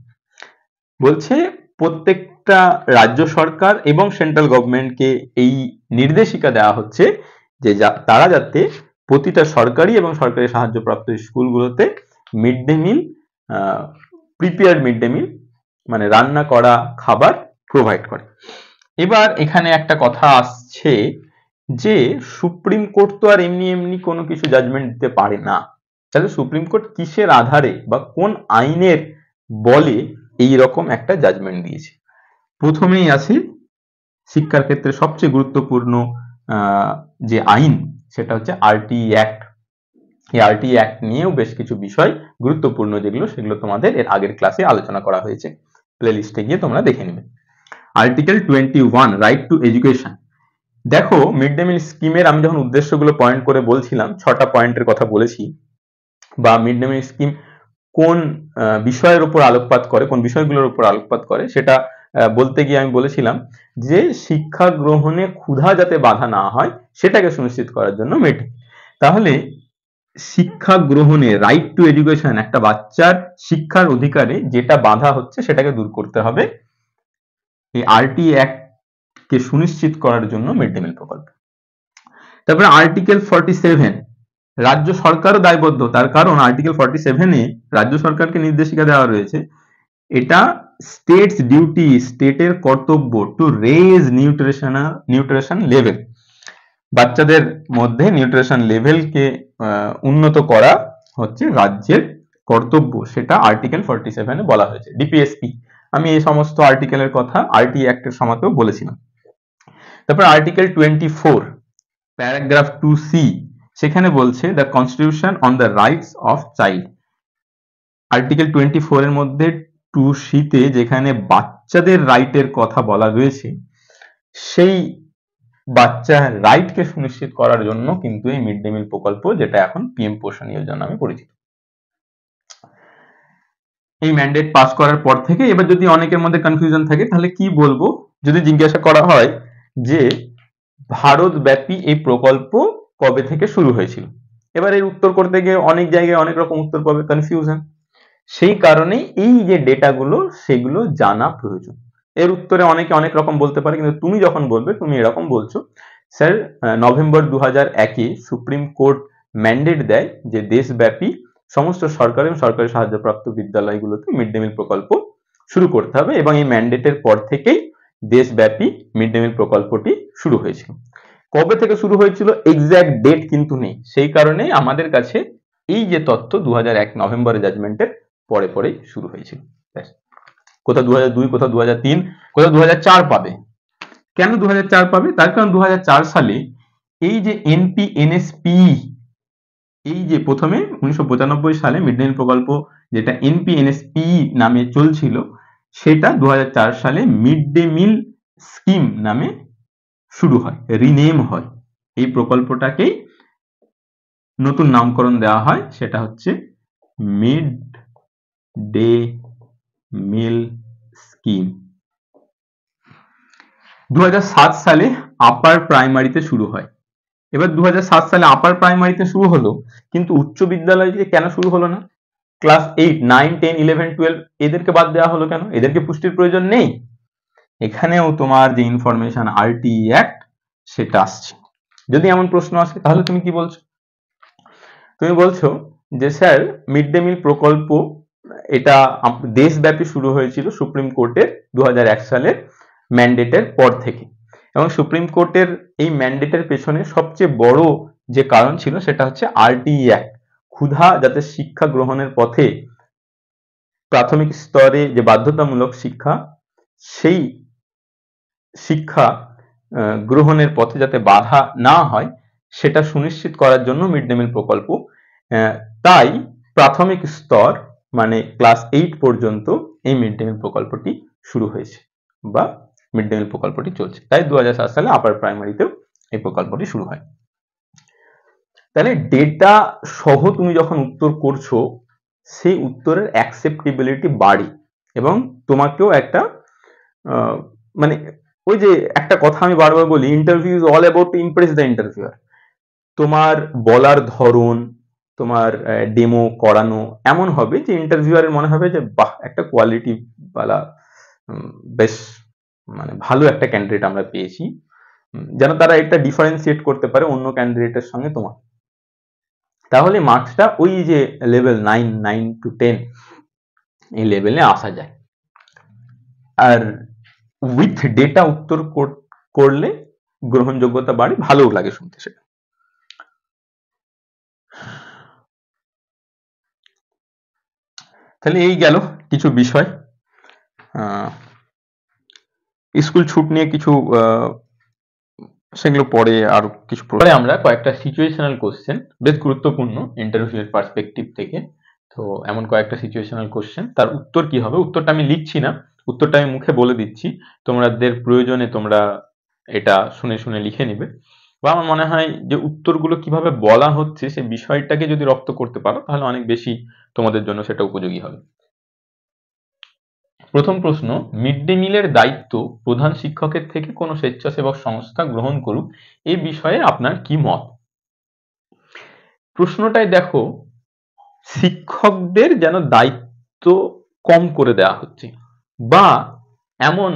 বলছে প্রত্যেকটা রাজ্য সরকার এবং central গভর্নমেন্টকে এই নির্দেশিকা দেওয়া হচ্ছে যে তারা যাতে প্রতিটা সরকারি এবং সরকারি সাহায্যপ্রাপ্ত স্কুলগুলোতে mid day meal, prepared mid day meal মানে রান্না করা খাবার প্রোভাইড করে। এবার এখানে একটা কথা আসছে যে সুপ্রিম কোর্ট তো আর এমনি এমনি কোনো কিছু জাজমেন্ট দিতে পারে না। তাহলে সুপ্রিম কোর্ট কিসের আধারে বা কোন আইনের বলে এই রকম একটা জাজমেন্ট দিয়েছে? প্রথমেই আছে শিক্ষার ক্ষেত্রে সবচেয়ে গুরুত্বপূর্ণ যে আইন, সেটা হচ্ছে আরটিই অ্যাক্ট। এই আরটিই অ্যাক্ট নিয়েও বেশ কিছু বিষয় গুরুত্বপূর্ণ যেগুলো, সেগুলো তোমাদের এর আগের ক্লাসে আলোচনা করা হয়েছে, প্লে লিস্টে গিয়ে তোমরা দেখে নেবে। Article 21, right two education. দেখো, মিড ডে মিল স্কিমের আমি যখন উদ্দেশ্যগুলো পয়েন্ট করে বলছিলাম, 6টা পয়েন্টের কথা বলেছি, বা মিড ডে মিল স্কিম কোন বিষয়ের উপর আলোকপাত করে, কোন বিষয়গুলোর উপর আলোকপাত করে, সেটা বলতে গিয়ে আমি বলেছিলাম যে শিক্ষা গ্রহণে ক্ষুধা যাতে বাধা না হয় সেটাকে সুনিশ্চিত করার জন্য মিড। তাহলে শিক্ষা গ্রহণে, রাইট টু এডুকেশন, একটা বাচ্চার শিক্ষার অধিকারে যেটা বাধা হচ্ছে সেটাকে দূর করতে হবে এই আরটিই অ্যাক্ট কে সুনিশ্চিত করার জন্য মিড ডে মিল প্রকল্প। তারপরে আর্টিকেল 47, রাজ্য সরকারও দায়বদ্ধ, তার কারণ আর্টিকেল 47-এ রাজ্য সরকারকে নির্দেশিকা দেওয়া রয়েছে, এটা স্টেটস ডিউটি, স্টেটের কর্তব্য টু রেজ নিউট্রিশন লেভেল, বাচ্চাদের মধ্যে নিউট্রিশন লেভেলকে উন্নত করা হচ্ছে রাজ্যের কর্তব্য, সেটা আর্টিকেল 47-এ বলা হয়েছে। ডিপিএসপি, আমি এই সমস্ত আর্টিকেলের কথা আরটিই অ্যাক্টের সময়তেও বলেছিলাম। তারপর আর্টিকেল 24, প্যারাগ্রাফ 2C, সেখানে বলছে the constitution on the rights of child. Article 24 এর মধ্যে 2C-তে যেখানে বাচ্চাদের রাইটের কথা বলা রয়েছে, সেই বাচ্চার রাইটকে সুনিশ্চিত করার জন্য কিন্তু এই মিড ডে মিল প্রকল্প, যেটা এখন পিএম পোষণ যোজনা নামে পরিচিত। এই ম্যান্ডেট পাস করার পর থেকে এবার যদি অনেকের মধ্যে কনফিউশন থাকে তাহলে কি বলবো, যদি জিজ্ঞাসা করা হয় যে ভারতব্যাপী এই প্রকল্প কবে থেকে শুরু হয়েছিল, এবার এর উত্তর করতে গিয়ে অনেক জায়গায় অনেক রকম উত্তর পাবে, কনফিউশন। সেই কারণে এই যে ডেটাগুলো সেগুলো জানা প্রয়োজন। এর উত্তরে অনেকে অনেক রকম বলতে পারে, কিন্তু তুমি যখন বলবে তুমি এরকম বলছো, স্যার নভেম্বর 2001-এ সুপ্রিম কোর্ট ম্যান্ডেট দেয় যে দেশব্যাপী সমস্ত সরকারি এবং সরকারি সাহায্যপ্রাপ্ত বিদ্যালয়গুলোতে মিড ডে মিল প্রকল্প শুরু করতে হবে, এবং এই ম্যান্ডেটের পর থেকেই দেশব্যাপী মিড ডে মিল প্রকল্পটি শুরু হয়েছিল। কবে থেকে শুরু হয়েছিল এক্সাক্ট ডেট কিন্তু নেই, সেই কারণে আমাদের কাছে এই যে তথ্য 2001 নভেম্বরের জাজমেন্টের পরে পরেই শুরু হয়েছিল। কোথাও 2002, কোথাও 2003, কোথাও 2004 পাবে। কেন 2004 পাবে? তার কারণ 2004 সালে এই যে এনপিএনএসপি, এই যে প্রথমে 1995 সালে মিড ডে মিল প্রকল্প যেটা এনপিএনএসপি নামে চলছিল, সেটা 2004 সালে মিড ডে মিল স্কিম নামে শুরু হয়, রিনেম হয়। এই প্রকল্পটাকেই নতুন নামকরণ দেওয়া হয়, সেটা হচ্ছে মিড ডে মিল স্কিম। 2007 সালে আপার প্রাইমারিতে শুরু হয়, এবার 2007 সালে আপার প্রাইমারিতে শুরু হলো, কিন্তু উচ্চ বিদ্যালয়কে কেন শুরু হলো না? ক্লাস 8, 9, 10, 11, 12 এদেরকে বাদ দেওয়া হলো কেন? এদেরকে পুষ্টির প্রয়োজন নেই? এখানেও তোমার যে ইনফরমেশন আরটিই অ্যাক্ট সেটা আসছে। যদি এমন প্রশ্ন আসে তাহলে তুমি কি বলছো? তুমি বলছো যে স্যার, মিড ডে মিল প্রকল্প এটা দেশব্যাপী শুরু হয়েছিল সুপ্রিম কোর্টের 2001 সালের ম্যান্ডেটের পর থেকে, এবং সুপ্রিম কোর্টের এই ম্যান্ডেটের পেছনে সবচেয়ে বড় যে কারণ ছিল সেটা হচ্ছে আরটিই অ্যাক্ট। ক্ষুধা যাতে শিক্ষা গ্রহণের পথে প্রাথমিক স্তরে যে বাধ্যতামূলক শিক্ষা, সেই শিক্ষা গ্রহণের পথে যাতে বাধা না হয় সেটা সুনিশ্চিত করার জন্য মিড ডে মিল প্রকল্প। তাই প্রাথমিক স্তর মানে ক্লাস 8 পর্যন্ত এই মিড ডে মিল প্রকল্পটি শুরু হয়েছে বা মিড ডে মিল প্রকল্পটি চলছে। তাই 2007 সালে আপার প্রাইমারিতেও এই প্রকল্পটি শুরু হয়। তাহলে ডেটা সহ তুমি যখন উত্তর করছো, সেই উত্তরের অ্যাকসেপ্টেবিলিটি বাড়ে এবং তোমাকেও একটা মানে ওই যে একটা কথা আমি বারবার বলি, interview is all about two Impress the interviewer. তোমার বলার ধরন, তোমার ডেমো করানো এমন হবে যে ইন্টারভিউয়ারের মনে হবে যে বাহ, একটা কোয়ালিটি বালা বেশ মানে ভালো একটা ক্যান্ডিডেট আমরা পেয়েছি, যেন তারা এটা ডিফারেন্সিয়েট করতে পারে অন্য ক্যান্ডিডেটের সঙ্গে তোমার। তাহলে মার্কসটা ওই যে লেভেল 9 to 10 এই লেভেলে আসা যায়। আর উইথ ডেটা উত্তর করলে গ্রহণযোগ্যতা বাড়ে, ভালো লাগে শুনতে সেটা। তাহলে এই গেল কিছু বিষয়। স্কুল ছুট নিয়ে কিছু সেগুলো পরে আরো কিছু পরে আমরা কয়েকটা সিচুয়েশনাল কোশ্চেন, বেশ গুরুত্বপূর্ণ ইন্টারভিউ এর পার্সপেক্টিভ থেকে। তো এমন কয়েকটা সিচুয়েশনাল কোশ্চেন, তার উত্তর কি হবে, উত্তরটা আমি লিখছি না, উত্তরটা আমি মুখে বলে দিচ্ছি, তোমাদের প্রয়োজনে তোমরা এটা শুনে শুনে লিখে নিবে। বা আমার মনে হয় যে উত্তরগুলো কিভাবে বলা হচ্ছে সেই বিষয়টাকে যদি রপ্ত করতে পারো তাহলে অনেক বেশি তোমাদের জন্য সেটা উপযোগী হবে। প্রথম প্রশ্ন, মিড ডে মিলের দায়িত্ব প্রধান শিক্ষকের থেকে কোনো স্বেচ্ছাসেবক সংস্থা গ্রহণ করুক, এ বিষয়ে আপনার কি মত? প্রশ্নটাই দেখো, শিক্ষকদের যেন দায়িত্ব কম করে দেওয়া হচ্ছে, বা এমন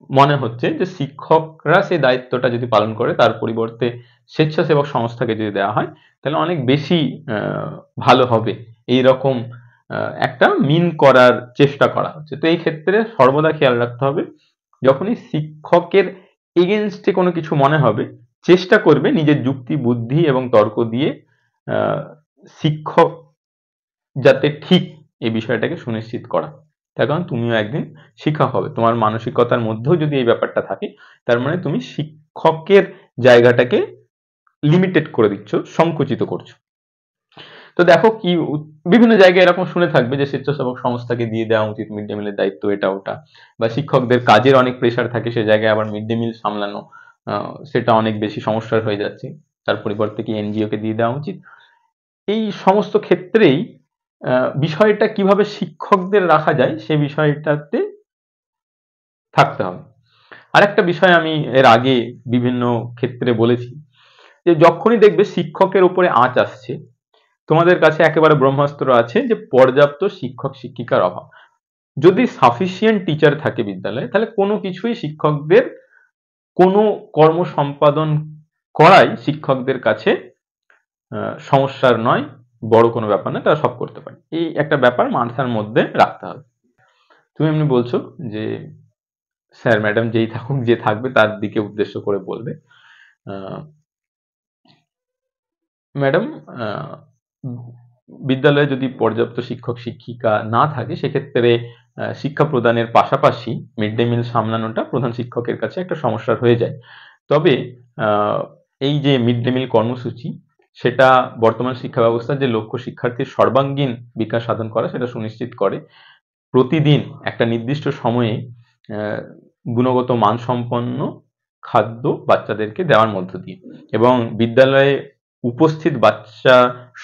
মনে হচ্ছে যে শিক্ষকরা সেই দায়িত্বটা যদি পালন করে তার পরিবর্তে স্বেচ্ছাসেবক সংস্থাকে যদি দেওয়া হয় তাহলে অনেক বেশি ভালো হবে, এইরকম একটা মিন করার চেষ্টা করা হচ্ছে। তো এই ক্ষেত্রে সর্বদা খেয়াল রাখতে হবে, যখনই শিক্ষকের এগেনস্টে কোনো কিছু মনে হবে, চেষ্টা করবে নিজের যুক্তি, বুদ্ধি এবং তর্ক দিয়ে শিক্ষক যাতে ঠিক এই বিষয়টাকে সুনিশ্চিত করা। তার কারণ তুমিও একদিন শিক্ষক হবে, তোমার মানসিকতার মধ্যেও যদি এই ব্যাপারটা থাকে তার মানে তুমি শিক্ষকের জায়গাটাকে লিমিটেড করে দিচ্ছ, সংকুচিত করছো। তো দেখো কি বিভিন্ন জায়গায় এরকম শুনে থাকবে যে স্বেচ্ছাসেবক সংস্থাকে দিয়ে দেওয়া উচিত মিড ডে মিলের দায়িত্ব, এটা ওটা, বা শিক্ষকদের কাজের অনেক প্রেশার থাকে, সে জায়গায় আবার মিড ডে মিল সামলানো সেটা অনেক বেশি সমস্যার হয়ে যাচ্ছে, তার পরিবর্তে কি এনজিও কে দিয়ে দেওয়া উচিত। এই সমস্ত ক্ষেত্রেই বিষয়টা কিভাবে শিক্ষকদের রাখা যায় সে বিষয়টাতে থাকতে হবে। আরেকটা বিষয় আমি এর আগে বিভিন্ন ক্ষেত্রে বলেছি যে যখনই দেখবে শিক্ষকের উপরে আঁচ আসছে, তোমাদের কাছে একেবারে ব্রহ্মাস্ত্র আছে যে পর্যাপ্ত শিক্ষক শিক্ষিকার অভাব। যদি সাফিসিয়েন্ট টিচার থাকে বিদ্যালয়ে তাহলে কোনো কিছুই শিক্ষকদের কোনো কর্ম সম্পাদন করাই শিক্ষকদের কাছে সমস্যার নয়, বড় কোনো ব্যাপার নয়, তারা সব করতে পারে। এই একটা ব্যাপার মাথার মধ্যে রাখতে হবে। তুমি এমনি বলছো যে স্যার ম্যাডাম যেই থাকুক, যে থাকবে তার দিকে উদ্দেশ্য করে বলবে, ম্যাডাম বিদ্যালয়ে যদি পর্যাপ্ত শিক্ষক শিক্ষিকা না থাকে সেক্ষেত্রে শিক্ষা প্রদানের পাশাপাশি মিড ডে মিল সামলানোটা প্রধান শিক্ষকের কাছে একটা সমস্যার হয়ে যায়। তবে এই যে মিড ডে মিল কর্মসূচি, সেটা বর্তমান শিক্ষা ব্যবস্থার যে লক্ষ্য শিক্ষার্থীর সর্বাঙ্গীন বিকাশ সাধন করা সেটা সুনিশ্চিত করে। প্রতিদিন একটা নির্দিষ্ট সময়ে গুণগত মানসম্পন্ন খাদ্য বাচ্চাদেরকে দেওয়ার মধ্য দিয়ে, এবং বিদ্যালয়ে উপস্থিত বাচ্চা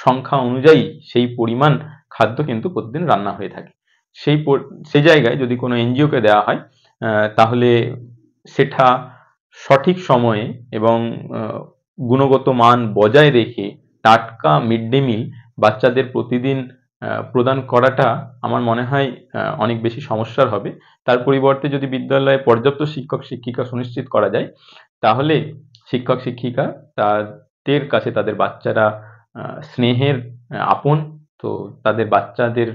সংখ্যা অনুযায়ী সেই পরিমাণ খাদ্য কিন্তু প্রতিদিন রান্না হয়ে থাকে। সেই জায়গায় যদি কোনো এনজিওকে দেওয়া হয় তাহলে সেটা সঠিক সময়ে এবং গুণগত মান বজায় রেখে টাটকা মিড ডে মিল বাচ্চাদের প্রতিদিন প্রদান করাটা আমার মনে হয় অনেক বেশি সমস্যার হবে। তার পরিবর্তে যদি বিদ্যালয়ে পর্যাপ্ত শিক্ষক শিক্ষিকা সুনিশ্চিত করা যায়, তাহলে শিক্ষক শিক্ষিকা তাদের কাছে তাদের বাচ্চারা স্নেহের আপন, তো তাদের বাচ্চাদের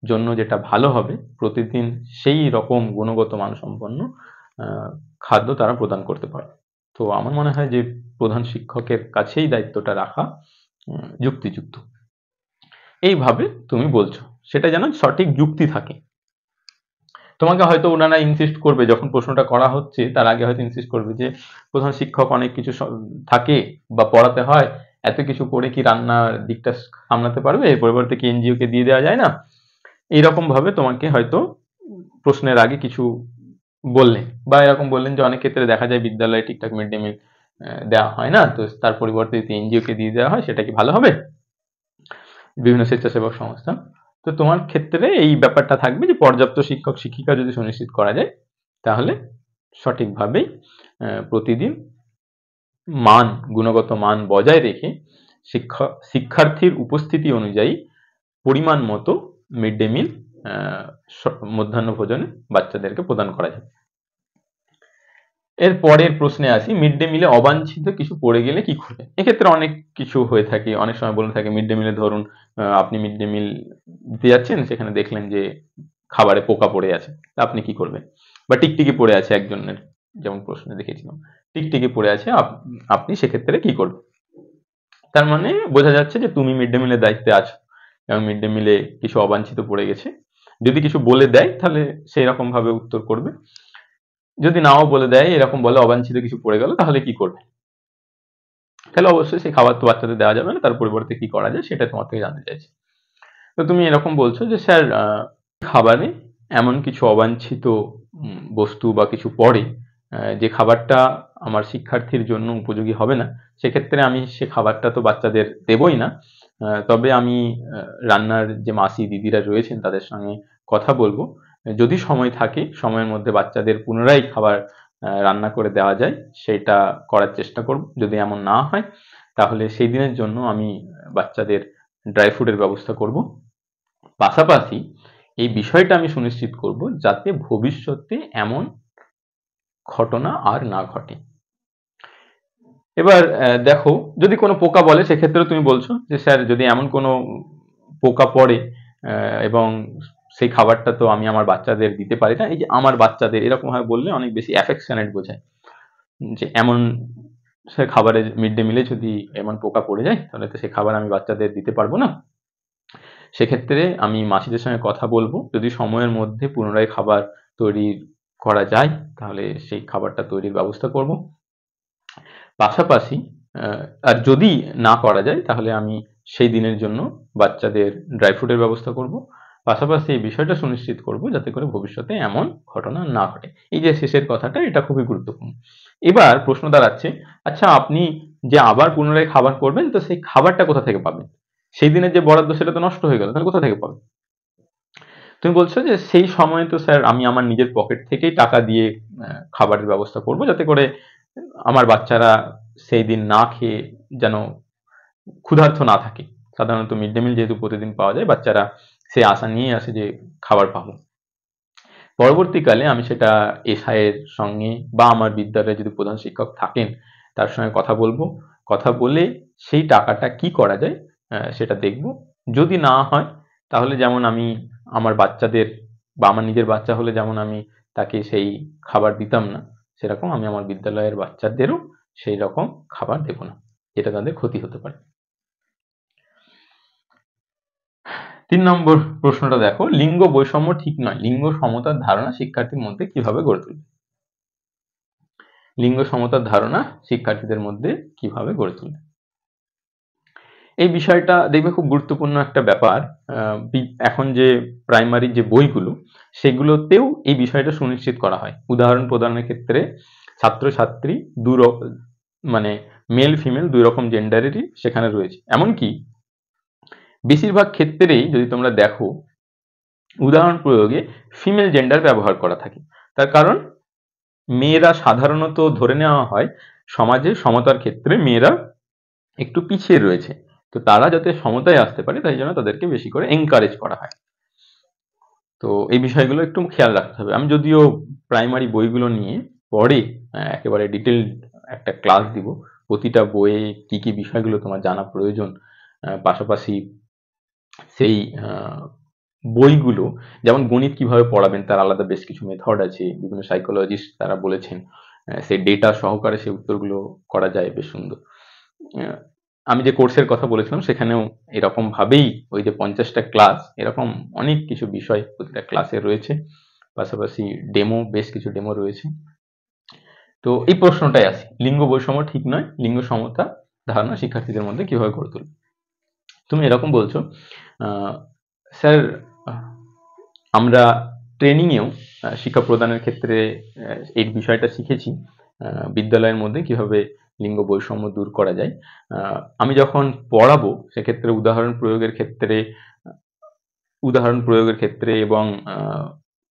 জন্য যেটা ভালো হবে, প্রতিদিন সেই রকম গুণগত মানসম্পন্ন খাদ্য তারা প্রদান করতে পারে। তো আমার মনে হয় যে প্রধান শিক্ষকের কাছেই দায়িত্বটা রাখা যুক্তিযুক্ত। এইভাবে তুমি বলছো, সেটা যেন সঠিক যুক্তি থাকে। তোমাকে হয়তো ওনারা ইনসিস্ট করবে, যখন প্রশ্নটা করা হচ্ছে তার আগে হয়তো ইনসিস্ট করবে যে প্রধান শিক্ষক অনেক কিছু থাকে বা পড়াতে হয়, এত কিছু করে কি রান্নার দিকটা সামলাতে পারবে, এর পরিবর্তে কি এনজিও কে দিয়ে দেওয়া যায় না, এইরকম ভাবে তোমাকে হয়তো প্রশ্নের আগে কিছু বললেন, বা এরকম বললেন যে অনেক ক্ষেত্রে দেখা যায় বিদ্যালয়ে ঠিকঠাক মিড ডে মিল দেওয়া হয় না, তো তার পরিবর্তে যদি এনজিও কে দিয়ে দেওয়া হয় সেটা কি ভালো হবে, বিভিন্ন স্বেচ্ছাসেবক সংস্থা। তো তোমার ক্ষেত্রে এই ব্যাপারটা থাকবে যে পর্যাপ্ত শিক্ষক শিক্ষিকা যদি সুনিশ্চিত করা যায়, তাহলে সঠিকভাবেই প্রতিদিন গুণগত মান বজায় রেখে শিক্ষার্থীর উপস্থিতি অনুযায়ী পরিমাণ মতো মিড ডে মিল মধ্যাহ্ন ভোজনে বাচ্চাদেরকে প্রদান করা যায়। এর পরের প্রশ্নে আসি, মিড ডে মিলে অবাঞ্ছিত কিছু পড়ে গেলে কি করবে। এক্ষেত্রে অনেক কিছু হয়ে থাকে, অনেক সময় বলে থাকে মিড ডে মিলে, ধরুন আপনি মিড ডে মিল দিতে যাচ্ছেন, সেখানে দেখলেন যে খাবারে পোকা পড়ে আছে, তা আপনি কি করবেন, বা টিকটিকি পড়ে আছে একজনের, যেমন প্রশ্নে দেখেছিলাম টিকটিকি পড়ে আছে, আপনি সেক্ষেত্রে কি করবেন। তার মানে বোঝা যাচ্ছে যে তুমি মিড ডে মিলের দায়িত্বে আছো এবং মিড ডে মিলে কিছু অবাঞ্ছিত পড়ে গেছে, যদি কিছু বলে দেয় তাহলে সেই রকম ভাবে উত্তর করবে, যদি নাও বলে দেয়, এরকম বলে অবাঞ্ছিত কিছু পড়ে গেল, তাহলে কি করবে। তাহলে অবশ্যই সেই খাবার তো বাচ্চাদের দেওয়া যাবে না, তার পরিবর্তে কি করা যায় সেটা তোমার থেকে জানতে চাইছি। তো তুমি এরকম বলছো যে স্যার খাবারে এমন কিছু অবাঞ্ছিত বস্তু বা কিছু পড়ে যে খাবারটা আমার শিক্ষার্থীর জন্য উপযোগী হবে না, সেক্ষেত্রে আমি সে খাবারটা তো বাচ্চাদের দেবই না, তবে আমি রান্নার যে মাসি দিদিরা রয়েছেন তাদের সঙ্গে কথা বলবো, যদি সময় থাকে সময়ের মধ্যে বাচ্চাদের পুনরায় খাবার রান্না করে দেওয়া যায় সেটা করার চেষ্টা করব। যদি এমন না হয় তাহলে সেই দিনের জন্য আমি বাচ্চাদের ড্রাই ফ্রুটের ব্যবস্থা করব। পাশাপাশি এই বিষয়টা আমি সুনিশ্চিত করব যাতে ভবিষ্যতে এমন ঘটনা আর না ঘটে। এবার দেখো, যদি কোনো পোকা বলে সেক্ষেত্রে তুমি বলছো যে স্যার যদি এমন কোনো পোকা পড়ে এবং সেই খাবারটা তো আমি আমার বাচ্চাদের দিতে পারি না, এই যে আমার বাচ্চাদের এরকম ভাবে বললে অনেক বেশি অ্যাফেকশনেট বোঝায়, যে এমন সে খাবারে মিড ডে মিলে যদি এমন পোকা পড়ে যায় তাহলে তো সে খাবার আমি বাচ্চাদের দিতে পারবো না। সেক্ষেত্রে আমি মাসিদের সঙ্গে কথা বলবো, যদি সময়ের মধ্যে পুনরায় খাবার তৈরি করা যায় তাহলে সেই খাবারটা তৈরির ব্যবস্থা করব। পাশাপাশি আর যদি না করা যায় তাহলে আমি সেই দিনের জন্য বাচ্চাদের ড্রাই ফ্রুটের ব্যবস্থা করব। পাশাপাশি এই বিষয়টা সুনিশ্চিত করব যাতে করে ভবিষ্যতে এমন ঘটনা না ঘটে। এই যে শেষের কথাটা, এটা খুবই গুরুত্বপূর্ণ। এবার প্রশ্ন দাঁড়াচ্ছে, আচ্ছা আপনি যে আবার পুনরায় খাবার করবেন, তো সেই খাবারটা কোথা থেকে পাবেন, সেই দিনের যে বরাদ্দ সেটা তো নষ্ট হয়ে গেল, তাহলে কোথা থেকে পাবেন। তুমি বলছো যে সেই সময় তো স্যার আমি আমার নিজের পকেট থেকেই টাকা দিয়ে খাবারের ব্যবস্থা করব, যাতে করে আমার বাচ্চারা সেই দিন না খেয়ে যেন ক্ষুধার্ত না থাকে। সাধারণত মিড ডে মিল যেহেতু প্রতিদিন পাওয়া যায়, বাচ্চারা সেই আশা নিয়ে আসে যে খাবার পাবো। পরবর্তীকালে আমি সেটা এসআই এর সঙ্গে বা আমার বিদ্যালয়ে যদি প্রধান শিক্ষক থাকেন তার সঙ্গে কথা বলবো, কথা বলে সেই টাকাটা কি করা যায় সেটা দেখব। যদি না হয় তাহলে যেমন আমি আমার বাচ্চাদের বা আমার নিজের বাচ্চা হলে যেমন আমি তাকে সেই খাবার দিতাম না, সেরকম আমি আমার বিদ্যালয়ের বাচ্চাদেরও সেই রকম খাবার দেব না, যেটা তাদের ক্ষতি হতে পারে। ৩ নম্বর প্রশ্নটা দেখো, লিঙ্গ বৈষম্য ঠিক নয়, লিঙ্গ সমতার ধারণা শিক্ষার্থীর মধ্যে কিভাবে গড়ে তুলবে। লিঙ্গ সমতার ধারণা শিক্ষার্থীদের মধ্যে কিভাবে গড়ে তুলবে, এই বিষয়টা দেখবে খুব গুরুত্বপূর্ণ একটা ব্যাপার। এখন যে প্রাইমারি যে বইগুলো সেগুলোতেও এই বিষয়টা সুনিশ্চিত করা হয়। উদাহরণ প্রদানের ক্ষেত্রে ছাত্রছাত্রী মানে মেল ফিমেল দুই রকম জেন্ডারেরই সেখানে রয়েছে। এমনকি বেশিরভাগ ক্ষেত্রেই যদি তোমরা দেখো উদাহরণ প্রয়োগে ফিমেল জেন্ডার ব্যবহার করা থাকে। তার কারণ মেয়েরা সাধারণত ধরে নেওয়া হয় সমাজে সমতার ক্ষেত্রে মেয়েরা একটু পিছিয়ে রয়েছে। তো তারা যাতে সমতায় আসতে পারে তাই জন্য তাদেরকে বেশি করে এনকারেজ করা হয়। তো এই বিষয়গুলো একটু খেয়াল রাখতে হবে। আমি যদিও প্রাইমারি বইগুলো নিয়ে পরে একেবারে ডিটেইলড একটা ক্লাস দিব। প্রতিটা বইয়ে কি কি বিষয়গুলো তোমার জানা প্রয়োজন, পাশাপাশি সেই বইগুলো, যেমন গণিত কিভাবে পড়াবেন তার আলাদা বেশ কিছু মেথড আছে, বিভিন্ন সাইকোলজিস্ট তারা বলেছেন সেই ডেটা সহকারে সেই উত্তরগুলো করা যায় বেশ সুন্দর। আমি যে কোর্সের কথা বলেছিলাম সেখানেও এরকম ভাবেই ওই যে 50টা ক্লাস, এরকম অনেক কিছু বিষয় প্রতিটা ক্লাসে রয়েছে, পাশাপাশি ডেমো, বেশ কিছু ডেমো রয়েছে। তো এই প্রশ্নটাই আছে, লিঙ্গ বৈষম্য ঠিক নয়, লিঙ্গ সমতা ধারণা শিক্ষার্থীদের মধ্যে কিভাবে গড়ে তুলবে। তুমি এরকম বলছো, স্যার আমরা ট্রেনিংয়েও শিক্ষা প্রদানের ক্ষেত্রে এই বিষয়টা শিখেছি, বিদ্যালয়ের মধ্যে কিভাবে লিঙ্গ বৈষম্য দূর করা যায়। আমি যখন পড়াবো সেক্ষেত্রে উদাহরণ প্রয়োগের ক্ষেত্রে এবং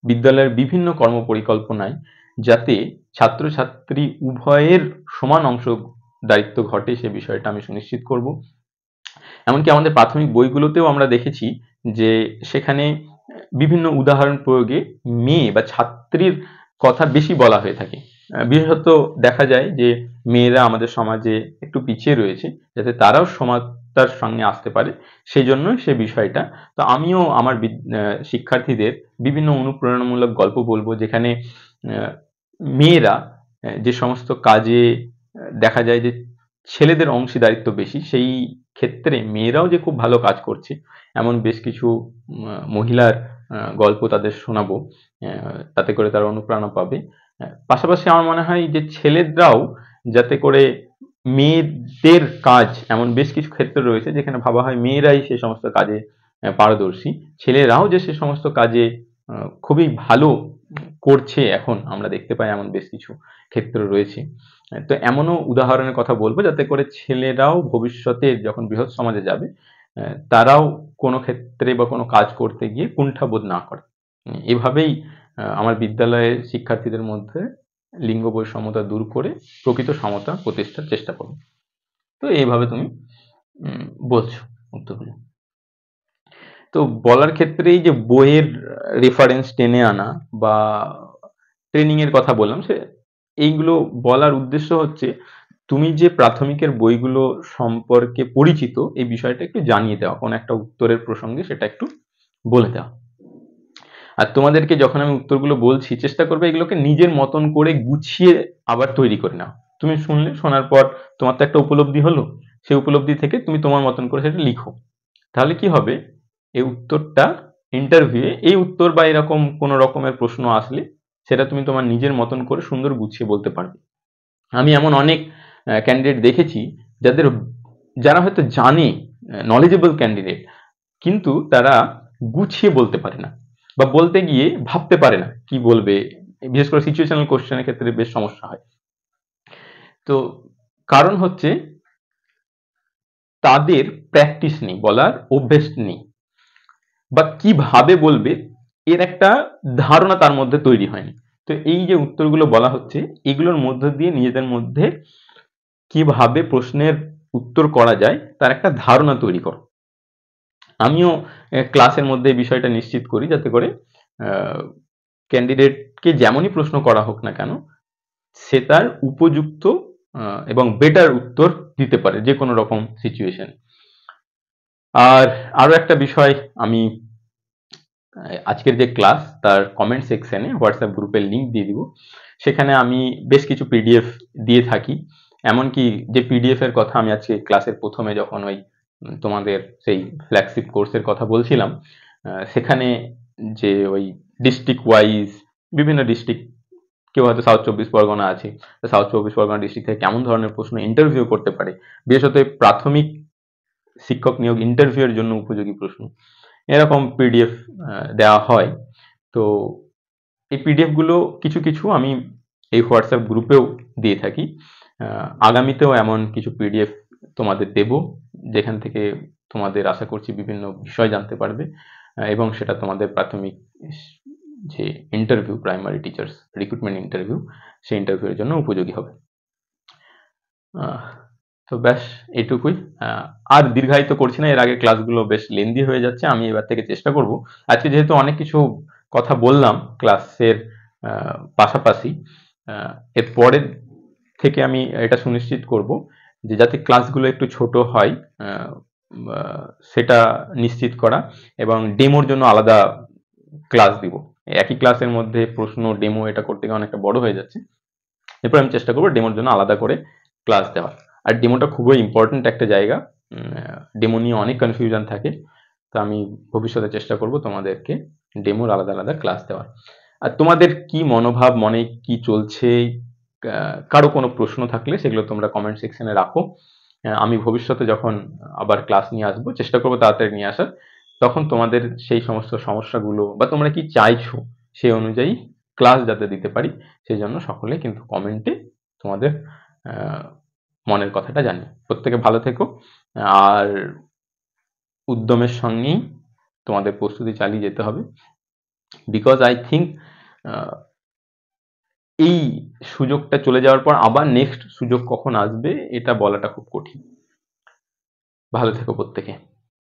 বিদ্যালয়ের বিভিন্ন কর্মপরিকল্পনায় যাতে ছাত্রছাত্রী উভয়ের সমান অংশদারিত্ব ঘটে সে বিষয়টা আমি সুনিশ্চিত করব। এমনকি আমাদের প্রাথমিক বইগুলোতেও আমরা দেখেছি যে সেখানে বিভিন্ন উদাহরণ প্রয়োগে মেয়ে বা ছাত্রীর কথা বেশি বলা হয়ে থাকে। বিশেষত দেখা যায় যে মেয়েরা আমাদের সমাজে একটু পিছিয়ে রয়েছে, যাতে তারাও সমাজতার সঙ্গে আসতে পারে, সেই জন্য সে বিষয়টা। তো আমিও আমার শিক্ষার্থীদের বিভিন্ন অনুপ্রেরণামূলক গল্প বলবো যেখানে মেয়েরা যে সমস্ত কাজে দেখা যায় যে ছেলেদের অংশীদারিত্ব বেশি, সেই ক্ষেত্রে মেয়েরাও যে খুব ভালো কাজ করছে এমন বেশ কিছু মহিলার গল্প তাদের শোনাবো, তাতে করে তারা অনুপ্রেরণা পাবে। পাশাপাশি আমার মনে হয় যে ছেলেরাও যাতে করে মেয়েদের কাজ, এমন বেশ কিছু ক্ষেত্র রয়েছে যেখানে ভাবা হয় মেয়েরাই সে সমস্ত কাজে পারদর্শী, ছেলেরাও যে সে সমস্ত কাজে খুবই ভালো করছে এখন আমরা দেখতে পাই, এমন বেশ কিছু ক্ষেত্র রয়েছে। তো এমনও উদাহরণের কথা বলবো যাতে করে ছেলেরাও ভবিষ্যতে যখন বৃহৎ সমাজে যাবে তারাও কোনো ক্ষেত্রে বা কোনো কাজ করতে গিয়ে কুণ্ঠাবোধ না করে। এভাবেই আমার বিদ্যালয়ের শিক্ষার্থীদের মধ্যে লিঙ্গ বৈষম্যতা দূর করে প্রকৃত সমতা প্রতিষ্ঠার চেষ্টা করব। তো এইভাবে তুমি বলছো উত্তরগুলো। তো বলার ক্ষেত্রে এই যে বইয়ের রেফারেন্স টেনে আনা বা ট্রেনিং এর কথা বললাম, সে এইগুলো বলার উদ্দেশ্য হচ্ছে তুমি যে প্রাথমিকের বইগুলো সম্পর্কে পরিচিত এই বিষয়টা একটু জানিয়ে দেওয়া, কোনো একটা উত্তরের প্রসঙ্গে সেটা একটু বলে দেওয়া। আর তোমাদেরকে যখন আমি উত্তরগুলো বলছি চেষ্টা করবে এগুলোকে নিজের মতন করে গুছিয়ে আবার তৈরি করে নাও। তুমি শুনলে, শোনার পর তোমার তো একটা উপলব্ধি হলো, সেই উপলব্ধি থেকে তুমি তোমার মতন করে সেটা লিখো। তাহলে কি হবে, এই উত্তরটা ইন্টারভিউয়ে এই উত্তর বা এরকম কোনো রকমের প্রশ্ন আসলে সেটা তুমি তোমার নিজের মতন করে সুন্দর গুছিয়ে বলতে পারবে। আমি এমন অনেক ক্যান্ডিডেট দেখেছি যারা হয়তো জানে, নলেজেবল ক্যান্ডিডেট, কিন্তু তারা গুছিয়ে বলতে পারে না বা বলতে গিয়ে ভাবতে পারে না কি বলবে। বিশেষ করে সিচুয়েশনাল কোশ্চেনের ক্ষেত্রে বেশ সমস্যা হয়। তো কারণ হচ্ছে তাদের প্র্যাকটিস নেই, বলার অভ্যেস নেই, বা কিভাবে বলবে এর একটা ধারণা তার মধ্যে তৈরি হয়নি। তো এই যে উত্তরগুলো বলা হচ্ছে এগুলোর মধ্য দিয়ে নিজেদের মধ্যে কিভাবে প্রশ্নের উত্তর করা যায় তার একটা ধারণা তৈরি করো। আমিও ক্লাসের মধ্যে এই বিষয়টা নিশ্চিত করি যাতে করে ক্যান্ডিডেটকে যেমনই প্রশ্ন করা হোক না কেন সে তার উপযুক্ত এবং বেটার উত্তর দিতে পারে যে কোনো রকম সিচুয়েশন। আর আরো একটা বিষয়, আমি আজকের যে ক্লাস তার কমেন্ট সেকশনে হোয়াটসঅ্যাপ গ্রুপের লিঙ্ক দিয়ে দিব, সেখানে আমি বেশ কিছু পিডিএফ দিয়ে থাকি। এমনকি যে পিডিএফ এর কথা আমি আজকে ক্লাসের প্রথমে যখন ওই তোমাদের সেই ফ্ল্যাগশিপ কোর্সের কথা বলছিলাম, সেখানে যে ওই ডিস্ট্রিক্ট ওয়াইজ বিভিন্ন ডিস্ট্রিক্ট, কেউ হয়তো সাউথ চব্বিশ পরগনা আছে, সাউথ চব্বিশ পরগনা ডিস্ট্রিক্ট থেকে কেমন ধরনের প্রশ্ন ইন্টারভিউ করতে পারে, বিশেষত প্রাথমিক শিক্ষক নিয়োগ ইন্টারভিউ এর জন্য উপযোগী প্রশ্ন, এরকম পিডিএফ দেওয়া হয়। তো এই পিডিএফ গুলো কিছু কিছু আমি এই হোয়াটসঅ্যাপ গ্রুপেও দিয়ে থাকি। আগামীতেও এমন কিছু পিডিএফ তোমাদের দেব যেখান থেকে তোমাদের আশা করছি বিভিন্ন বিষয় জানতে পারবে এবং সেটা তোমাদের প্রাথমিক যে interview, primary teachers recruitment interview, সেই ইন্টারভিউর জন্য উপযোগী হবে। তো ব্যাস এইটুকুই। আর দীর্ঘায়িত করছি না, এর আগে ক্লাসগুলো বেশ লেন্দি হয়ে যাচ্ছে। আমি এবার থেকে চেষ্টা করব, আজকে যেহেতু অনেক কিছু কথা বললাম ক্লাসের পাশাপাশি, এর পরের থেকে আমি এটা সুনিশ্চিত করব যে যাতে ক্লাসগুলো একটু ছোট হয়, সেটা নিশ্চিত করা, এবং ডেমোর জন্য আলাদা ক্লাস দিব। একই ক্লাসের মধ্যে প্রশ্ন ডেমো এটা করতে গিয়ে অনেকটা বড় হয়ে যাচ্ছে। এরপর আমি চেষ্টা করবো ডেমোর জন্য আলাদা করে ক্লাস দেওয়ার। আর ডেমোটা খুবই ইম্পর্টেন্ট একটা জায়গা, ডেমো নিয়ে অনেক কনফিউশন থাকে। তো আমি ভবিষ্যতে চেষ্টা করব তোমাদেরকে ডেমোর আলাদা আলাদা ক্লাস দেওয়ার। আর তোমাদের কি মনোভাব, মনে কি চলছে, কারো কোনো প্রশ্ন থাকলে সেগুলো তোমরা কমেন্ট সেকশনে রাখো। আমি ভবিষ্যতে যখন আবার ক্লাস নিয়ে আসবো চেষ্টা করবো তাড়াতাড়ি নিয়ে আসার, তখন তোমাদের সেই সমস্ত সমস্যাগুলো বা তোমরা কি চাইছো সেই অনুযায়ী ক্লাস যাতে দিতে পারি, সেই জন্য সকলে কিন্তু কমেন্টে তোমাদের মনের কথাটা জানি। প্রত্যেকে ভালো থেকো, আর উদ্যমের সঙ্গেই তোমাদের প্রস্তুতি চালিয়ে যেতে হবে। বিকজ আই থিঙ্ক এই সুযোগটা চলে যাওয়ার পর আবার নেক্সট সুযোগ কখন আসবে এটা বলাটা খুব কঠিন। ভালো থেকো প্রত্যেকে।